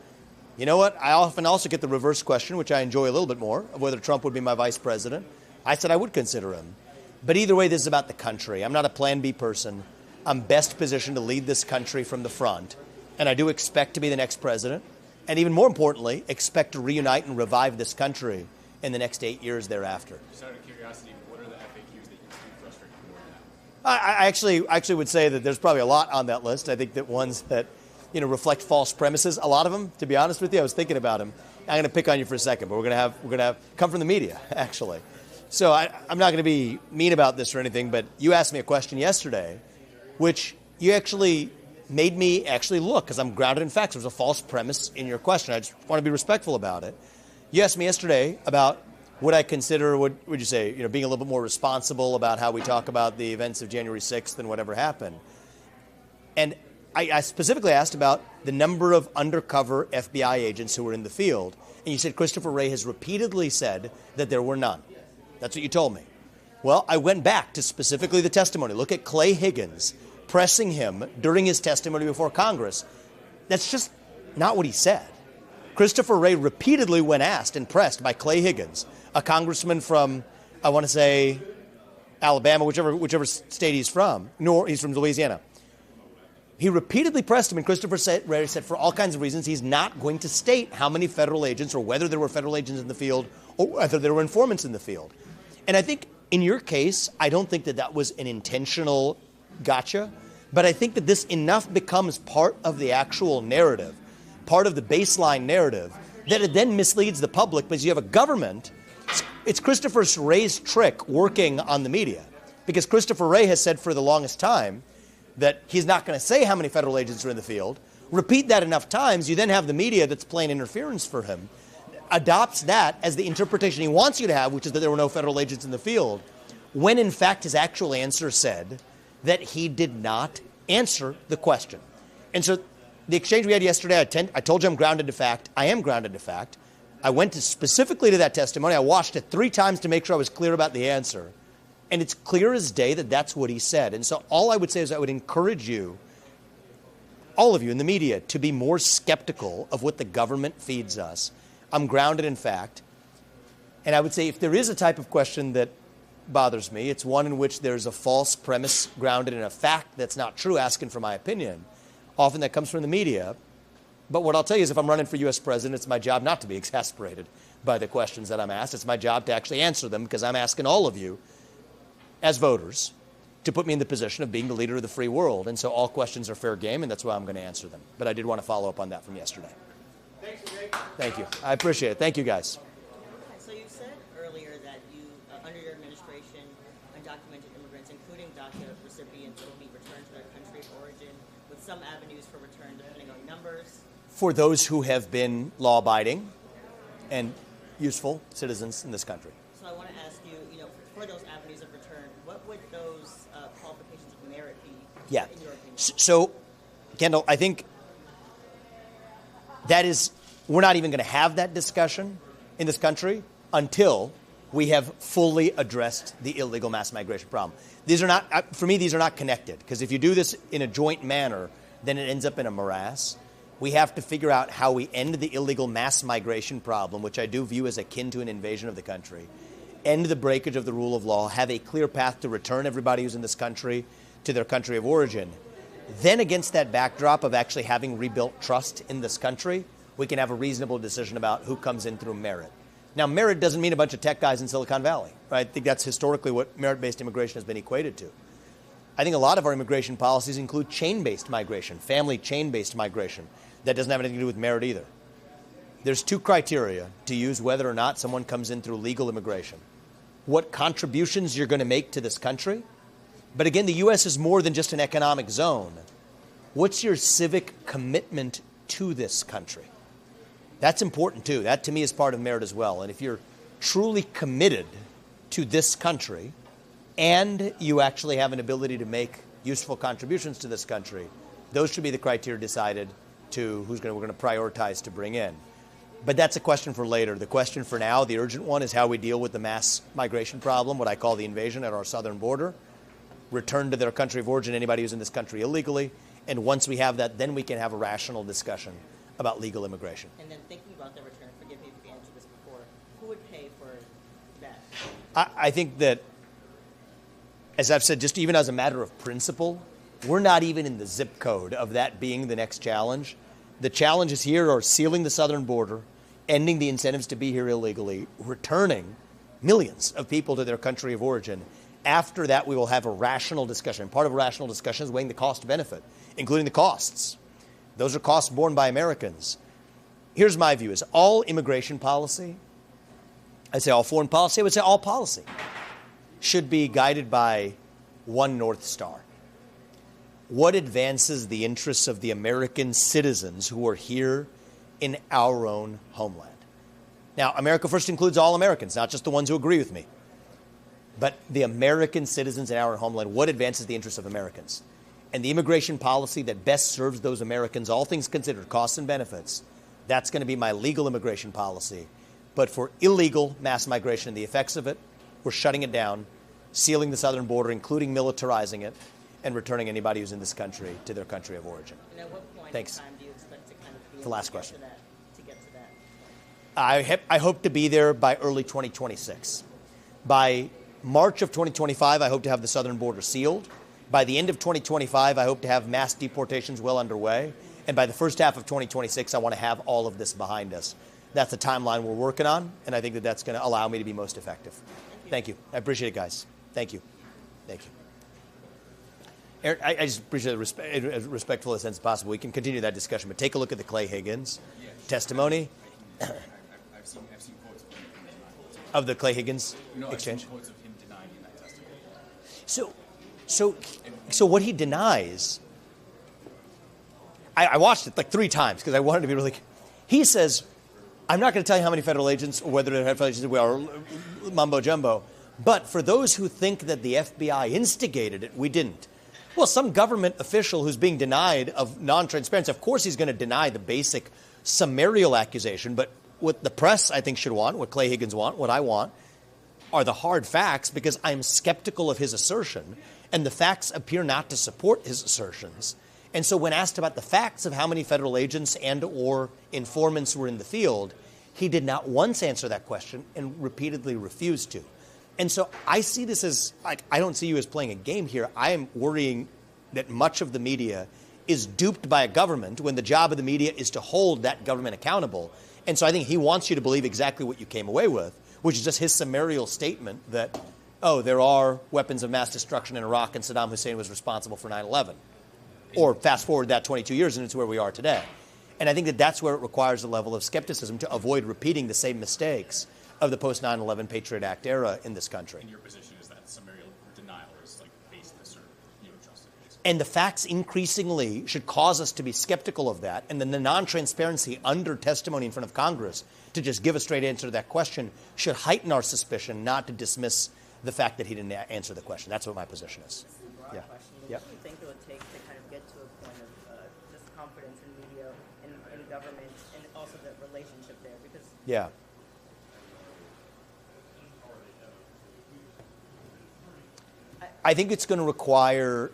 you know what, I often also get the reverse question, which I enjoy a little bit more, of whether Trump would be my vice president. I said I would consider him. But either way, this is about the country. I'm not a Plan B person. I'm best positioned to lead this country from the front. And I do expect to be the next president. And even more importantly, expect to reunite and revive this country in the next 8 years thereafter. just out of curiosity, what are the FAQs that you see frustrating more now? I actually would say that there's probably a lot on that list. I think that ones that, reflect false premises. A lot of them, to be honest with you, I was thinking about them. I'm going to pick on you for a second, but we're going to have come from the media, actually. So I'm not going to be mean about this or anything, but you asked me a question yesterday, which you actually made me actually look, because I'm grounded in facts. There was a false premise in your question. I just want to be respectful about it. You asked me yesterday about would I consider, would you say, being a little bit more responsible about how we talk about the events of January 6th and whatever happened. And I specifically asked about the number of undercover FBI agents who were in the field. And you said Christopher Wray has repeatedly said that there were none. That's what you told me. Well, I went back to specifically the testimony. Look at Clay Higgins pressing him during his testimony before Congress. That's just not what he said. Christopher Wray repeatedly, when asked and pressed by Clay Higgins, a congressman from, I want to say, Alabama, whichever state he's from. No, he's from Louisiana. He repeatedly pressed him, and Christopher Wray said for all kinds of reasons he's not going to state how many federal agents or whether there were federal agents in the field or whether there were informants in the field. And I think in your case, I don't think that that was an intentional gotcha, but I think that this enough becomes part of the actual narrative, part of the baseline narrative, that it then misleads the public because you have a government. It's Christopher Wray's trick working on the media, because Christopher Wray has said for the longest time that he's not going to say how many federal agents are in the field. Repeat that enough times, you then have the media that's playing interference for him, adopts that as the interpretation he wants you to have, which is that there were no federal agents in the field, when in fact his actual answer said that he did not answer the question. And so the exchange we had yesterday, I told you I'm grounded to fact. I am grounded to fact. I went specifically to that testimony. I watched it 3 times to make sure I was clear about the answer. And it's clear as day that that's what he said. And so all I would say is I would encourage you, all of you in the media, to be more skeptical of what the government feeds us. I'm grounded in fact. And I would say if there is a type of question that bothers me, it's one in which there's a false premise grounded in a fact that's not true, asking for my opinion. Often that comes from the media. But what I'll tell you is if I'm running for U.S. president, it's my job not to be exasperated by the questions that I'm asked. It's my job to actually answer them, because I'm asking all of you as voters to put me in the position of being the leader of the free world. And so all questions are fair game, and that's why I'm going to answer them. But I did want to follow up on that from yesterday. Thanks, Vivek. Thank you. I appreciate it. Thank you, guys. So you said earlier that you, under your administration, undocumented immigrants, including DACA recipients, will be returned to their country of origin, with some avenues for return depending on numbers. For those who have been law-abiding and useful citizens in this country. So I want to ask you, for those avenues of return, what would those qualifications of merit be? Yeah. In your opinion? So, Kendall, I think that is, we're not even going to have that discussion in this country until we have fully addressed the illegal mass migration problem. These are not, for me, these are not connected, because if you do this in a joint manner, then it ends up in a morass. We have to figure out how we end the illegal mass migration problem, which I do view as akin to an invasion of the country, end the breakage of the rule of law, have a clear path to return everybody who's in this country to their country of origin. Then against that backdrop of actually having rebuilt trust in this country, we can have a reasonable decision about who comes in through merit. Now, merit doesn't mean a bunch of tech guys in Silicon Valley, right? I think that's historically what merit-based immigration has been equated to. I think a lot of our immigration policies include chain-based migration, family chain-based migration. That doesn't have anything to do with merit either. There's two criteria to use whether or not someone comes in through legal immigration. What contributions you're going to make to this country. But again, the U.S. is more than just an economic zone. What's your civic commitment to this country? That's important too. That to me is part of merit as well. And if you're truly committed to this country and you actually have an ability to make useful contributions to this country, those should be the criteria decided to we're going to prioritize to bring in. But that's a question for later. The question for now, the urgent one, is how we deal with the mass migration problem, what I call the invasion at our southern border, return to their country of origin anybody who's in this country illegally, and once we have that, then we can have a rational discussion about legal immigration. And then thinking about the return, forgive me if you answered this before, who would pay for that? I think that, as I've said, just even as a matter of principle, we're not even in the zip code of that being the next challenge. The challenges here are sealing the southern border, ending the incentives to be here illegally, returning millions of people to their country of origin. After that, we will have a rational discussion. Part of a rational discussion is weighing the cost-benefit, including the costs. Those are costs borne by Americans. Here's my view, is all immigration policy, I'd say all foreign policy, I would say all policy, should be guided by one North Star. What advances the interests of the American citizens who are here in our own homeland? Now, America First includes all Americans, not just the ones who agree with me. But the American citizens in our homeland, what advances the interests of Americans? And the immigration policy that best serves those Americans, all things considered, costs and benefits, that's going to be my legal immigration policy. But for illegal mass migration and the effects of it, we're shutting it down, sealing the southern border, including militarizing it, and returning anybody who's in this country to their country of origin. And at what point Thanks. in time do you expect to kind of be The last question. to get to that? I hope to be there by early 2026. By March of 2025, I hope to have the southern border sealed. By the end of 2025, I hope to have mass deportations well underway. And by the first half of 2026, I want to have all of this behind us. That's the timeline we're working on, and I think that that's going to allow me to be most effective. Thank you. I appreciate it, guys. Thank you. Thank you. Aaron, I just appreciate it as respectful as sense possible. We can continue that discussion, but take a look at the Clay Higgins testimony. I've seen quotes Of the Clay Higgins No, exchange? I've seen quotes of him denying in that testimony. So what he denies, I watched it like 3 times because I wanted to be really. He says, I'm not going to tell you how many federal agents or whether they're federal agents we are, mumbo jumbo. But for those who think that the FBI instigated it, we didn't. Well, some government official who's being denied of non-transparency, of course he's going to deny the basic summarial accusation. But what the press, I think, should want, what Clay Higgins want, what I want, are the hard facts, because I'm skeptical of his assertion, and the facts appear not to support his assertions. And so when asked about the facts of how many federal agents and or informants were in the field, he did not once answer that question and repeatedly refused to. And so I see this as, like, I don't see you as playing a game here. I am worrying that much of the media is duped by a government when the job of the media is to hold that government accountable. And so I think he wants you to believe exactly what you came away with, which is just his summarial statement that, oh, there are weapons of mass destruction in Iraq and Saddam Hussein was responsible for 9/11. Or fast forward that 22 years and it's where we are today. And I think that that's where it requires a level of skepticism to avoid repeating the same mistakes of the post-9/11 Patriot Act era in this country. And your position is that summarial denial is like baseless or trusted. And the facts increasingly should cause us to be skeptical of that. And then the non-transparency under testimony in front of Congress to just give a straight answer to that question should heighten our suspicion, not to dismiss the fact that he didn't answer the question. That's what my position is. This is a broad question, but Yeah. what do you think it would take to kind of get to a point of just confidence in media and in government and also the relationship there? Because Yeah. I think it's going to require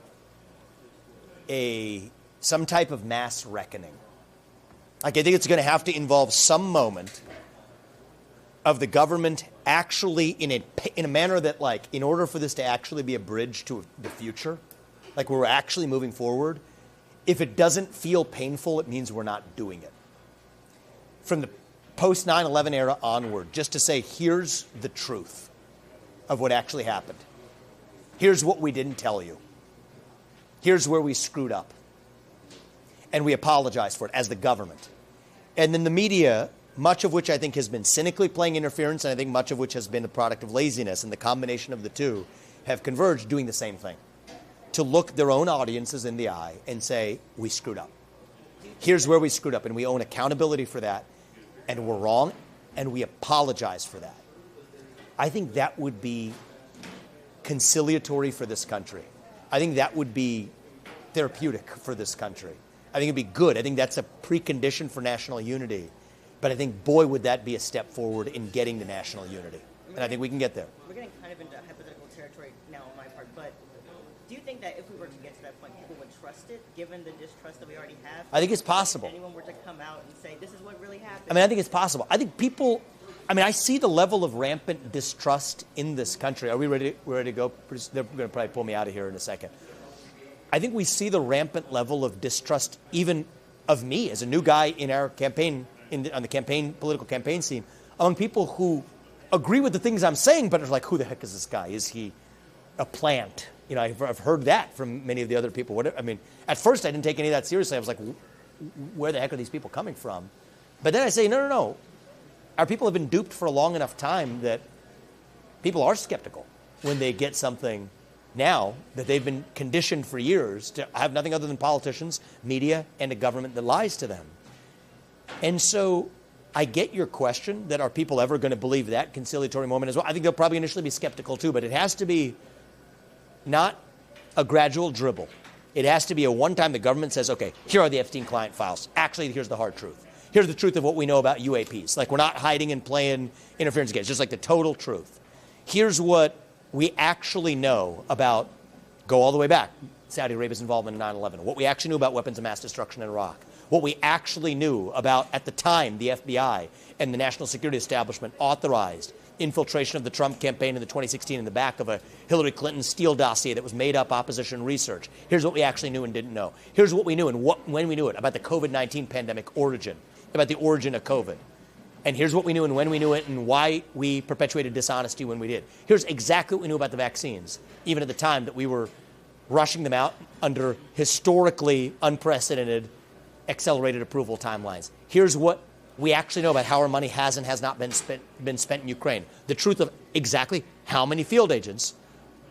some type of mass reckoning. Like, I think it's going to have to involve some moment of the government actually in a manner that, like, in order for this to actually be a bridge to the future, like we're actually moving forward, if it doesn't feel painful, it means we're not doing it. From the post 9/11 era onward, just to say, here's the truth of what actually happened. Here's what we didn't tell you. Here's where we screwed up. And we apologize for it as the government. And then the media, much of which I think has been cynically playing interference, and I think much of which has been a product of laziness, and the combination of the two have converged doing the same thing. To look their own audiences in the eye and say, we screwed up. Here's where we screwed up, and we own accountability for that, and we're wrong, and we apologize for that. I think that would be conciliatory for this country. I think that would be therapeutic for this country. I think it'd be good. I think that's a precondition for national unity. But I think, boy, would that be a step forward in getting to national unity. And I think we can get there. We're getting kind of into hypothetical territory now on my part, but do you think that if we were to get to that point, people would trust it, given the distrust that we already have? I think it's possible. If anyone were to come out and say, this is what really happened. I mean, I think it's possible. I think people, I see the level of rampant distrust in this country. Are we ready to go? They're going to probably pull me out of here in a second. I think we see the rampant level of distrust, even of me as a new guy in our campaign, on the political campaign scene, among people who agree with the things I'm saying, but are like, who the heck is this guy? Is he a plant? You know, I've heard that from many of the other people. At first I didn't take any of that seriously. I was like, where the heck are these people coming from? But then I say, no. Our people have been duped for a long enough time that people are skeptical when they get something now that they've been conditioned for years to have nothing other than politicians, media, and a government that lies to them. And so I get your question that are people ever going to believe that conciliatory moment as well? I think they'll probably initially be skeptical too, but it has to be not a gradual dribble. It has to be a one-time the government says, okay, here are the Epstein client files. Actually, here's the hard truth. Here's the truth of what we know about UAPs. Like, we're not hiding and playing interference games, just like the total truth. Here's what we actually know about, go all the way back, Saudi Arabia's involvement in 9/11, what we actually knew about weapons of mass destruction in Iraq, what we actually knew about, at the time, the FBI and the national security establishment authorized infiltration of the Trump campaign in the 2016 in the back of a Hillary Clinton Steele dossier that was made up opposition research. Here's what we actually knew and didn't know. Here's what we knew and when we knew it, about the COVID-19 pandemic origin, about the origin of COVID. And here's what we knew and when we knew it and why we perpetuated dishonesty when we did. Here's exactly what we knew about the vaccines, even at the time that we were rushing them out under historically unprecedented accelerated approval timelines. Here's what we actually know about how our money has and has not been spent in Ukraine. The truth of exactly how many field agents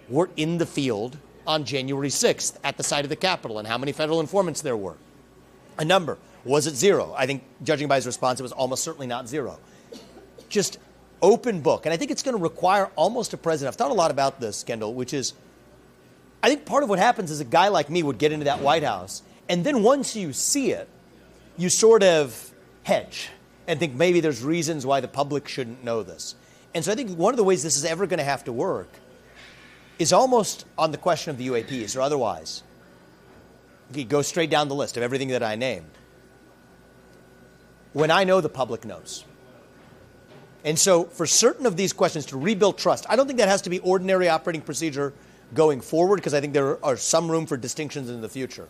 were in the field on January 6th at the site of the Capitol and how many federal informants there were. A number. Was it zero? I think, judging by his response, it was almost certainly not zero. Just open book. And I think it's going to require almost a president. I've thought a lot about this, Kendall, which is, I think part of what happens is a guy like me would get into that White House, and then once you see it, you sort of hedge and think maybe there's reasons why the public shouldn't know this. And so I think one of the ways this is ever going to have to work is almost on the question of the UAPs or otherwise. You go straight down the list of everything that I named. When I know, the public knows. And so for certain of these questions, to rebuild trust, I don't think that has to be ordinary operating procedure going forward, because I think there are some room for distinctions in the future.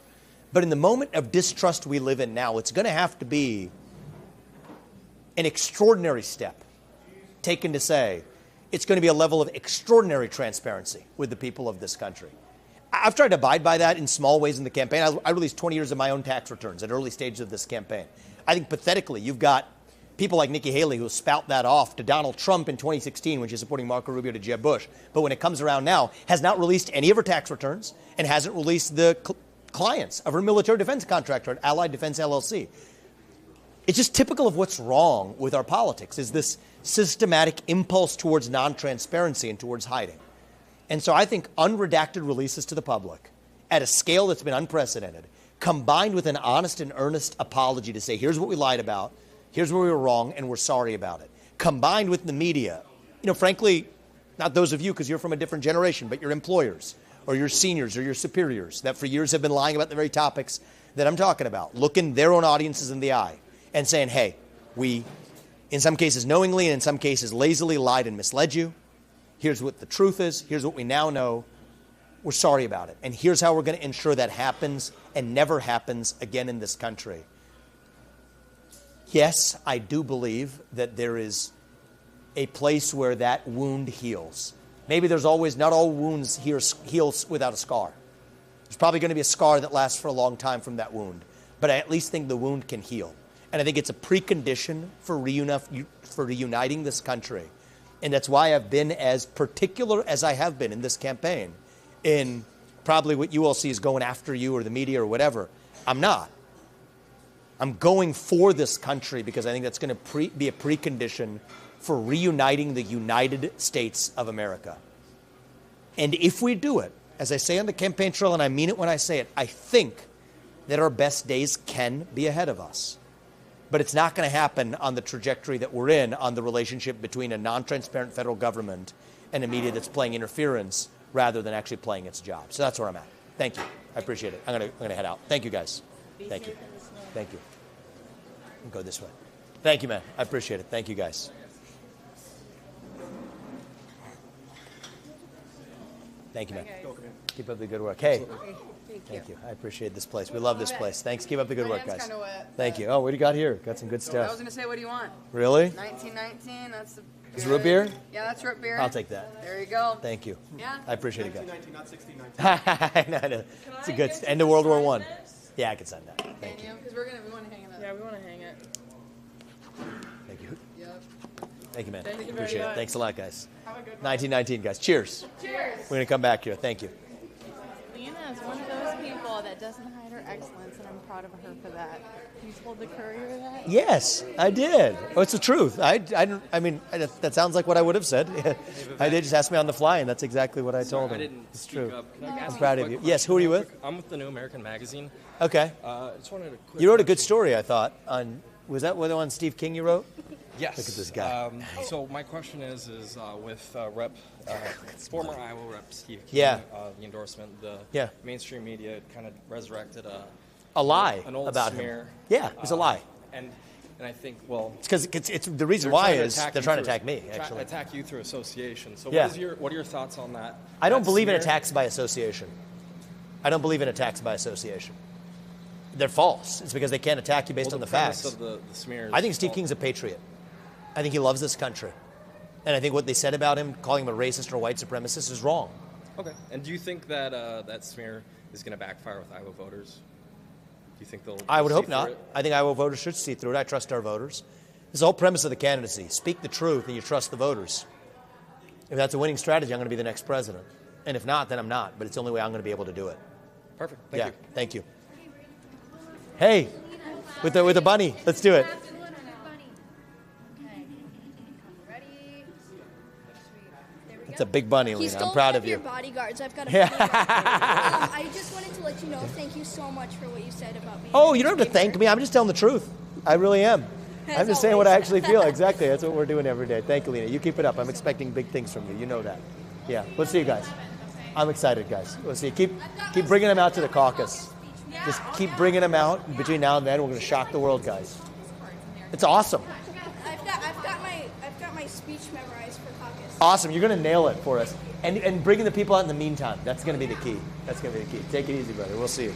But in the moment of distrust we live in now, it's going to have to be an extraordinary step taken to say it's going to be a level of extraordinary transparency with the people of this country. I've tried to abide by that in small ways in the campaign. I released 20 years of my own tax returns at early stages of this campaign. I think pathetically, you've got people like Nikki Haley who spout that off to Donald Trump in 2016 when she's supporting Marco Rubio to Jeb Bush. But when it comes around now, has not released any of her tax returns and hasn't released the clients of her military defense contractor at Allied Defense LLC. It's just typical of what's wrong with our politics, is this systematic impulse towards non-transparency and towards hiding. And so I think unredacted releases to the public at a scale that's been unprecedented, combined with an honest and earnest apology to say, here's what we lied about, here's where we were wrong, and we're sorry about it. Combined with the media, frankly, not those of you because you're from a different generation, but your employers or your seniors or your superiors that for years have been lying about the very topics that I'm talking about, looking their own audiences in the eye and saying, hey, we, in some cases knowingly and in some cases lazily lied and misled you. Here's what the truth is. Here's what we now know. We're sorry about it. And here's how we're going to ensure that happens and never happens again in this country. Yes, I do believe that there is a place where that wound heals. Maybe there's always, not all wounds heal without a scar. There's probably going to be a scar that lasts for a long time from that wound. But I at least think the wound can heal. And I think it's a precondition for reuniting this country. And that's why I've been as particular as I have been in this campaign. In probably what you all see is going after you or the media or whatever. I'm not. I'm going for this country because I think that's going to be a precondition for reuniting the United States of America. And if we do it, as I say on the campaign trail, and I mean it when I say it, I think that our best days can be ahead of us. But it's not going to happen on the trajectory that we're in on the relationship between a non-transparent federal government and a media that's playing interference rather than actually playing its job. So that's where I'm at. Thank you. I appreciate it. I'm gonna head out. Thank you, guys. Thank you. Thank you. I'll go this way. Thank you, man. I appreciate it. Thank you, guys. Thank you, man. Keep up the good work. Hey. Thank you. I appreciate this place. We love this place. Thanks. Keep up the good work, guys. Thank you. Oh, what do you got here? Got some good stuff. I was going to say, what do you want? Really? 1919. That's the. Is root beer? Yeah, that's root beer. I'll take that. There you go. Thank you. Yeah. I appreciate it, guys. 1919, not 1619. No. It's a good end of World War I. Yeah, I can sign that. Thank you. Because we want to hang it up. Yeah, we want to hang it. Thank you. Yep. Thank you, man. Thank you very Appreciate it. much. Thanks a lot, guys. Have a good one. 1919, guys. Cheers. Cheers. We're going to come back here. Thank you. Lena is one of those people that doesn't hide her excellence, and I'm proud of her for that. You told the courier that? Yes, I did. Oh, it's the truth. I mean, that sounds like what I would have said. I did just ask me on the fly, and that's exactly what I told him. I didn't It's speak true. up. Can I ask I'm proud you a of you. quick Yes, who are you with? I'm with the New American Magazine. Okay. Just wanted to. You wrote a good story, I thought. Was that the one Steve King you wrote? Yes. Look at this guy. So my question is with former Iowa Rep Steve King, Yeah. The endorsement, the mainstream media kind of resurrected a lie an old about smear. him. Yeah, it was a lie. And I think, well, it's because it's the reason why is they're trying to attack me. Actually, attack you through association. So Yeah. what are your thoughts on that? I don't that believe in smear? attacks by association. I don't believe in attacks by association. They're false. It's because they can't attack you based on the premise facts. of the smear is I think Steve false. King's a patriot. I think he loves this country. And I think what they said about him, calling him a racist or a white supremacist, is wrong. Okay. And do you think that that smear is going to backfire with Iowa voters? Do you think they'll? I would see hope through not. it? I think Iowa voters should see through it. I trust our voters. This is the whole premise of the candidacy. Speak the truth and you trust the voters. If that's a winning strategy, I'm going to be the next president. And if not, then I'm not. But it's the only way I'm going to be able to do it. Perfect. Thank you. Thank you. Hey, with the bunny. Let's do it. It's a big bunny, He Lena. stole I'm proud one of you. your bodyguards. I've got a Yeah. I just wanted to let you know, thank you so much for what you said about me. Oh, you don't have to thank me. I'm just telling the truth. I really am. I'm just saying what I actually feel. Exactly. That's what we're doing every day. Thank you, Lena. You keep it up. I'm expecting big things from you. You know that. Yeah. We'll see you guys. I'm excited, guys. We'll see. Keep bringing them out to the caucus. Just keep bringing them out. Between now and then, we're going to shock the world, guys. It's awesome. I've got my speech memorized for caucus. Awesome. You're going to nail it for us. And bringing the people out in the meantime. That's going to be the key. That's going to be the key. Take it easy, brother. We'll see you.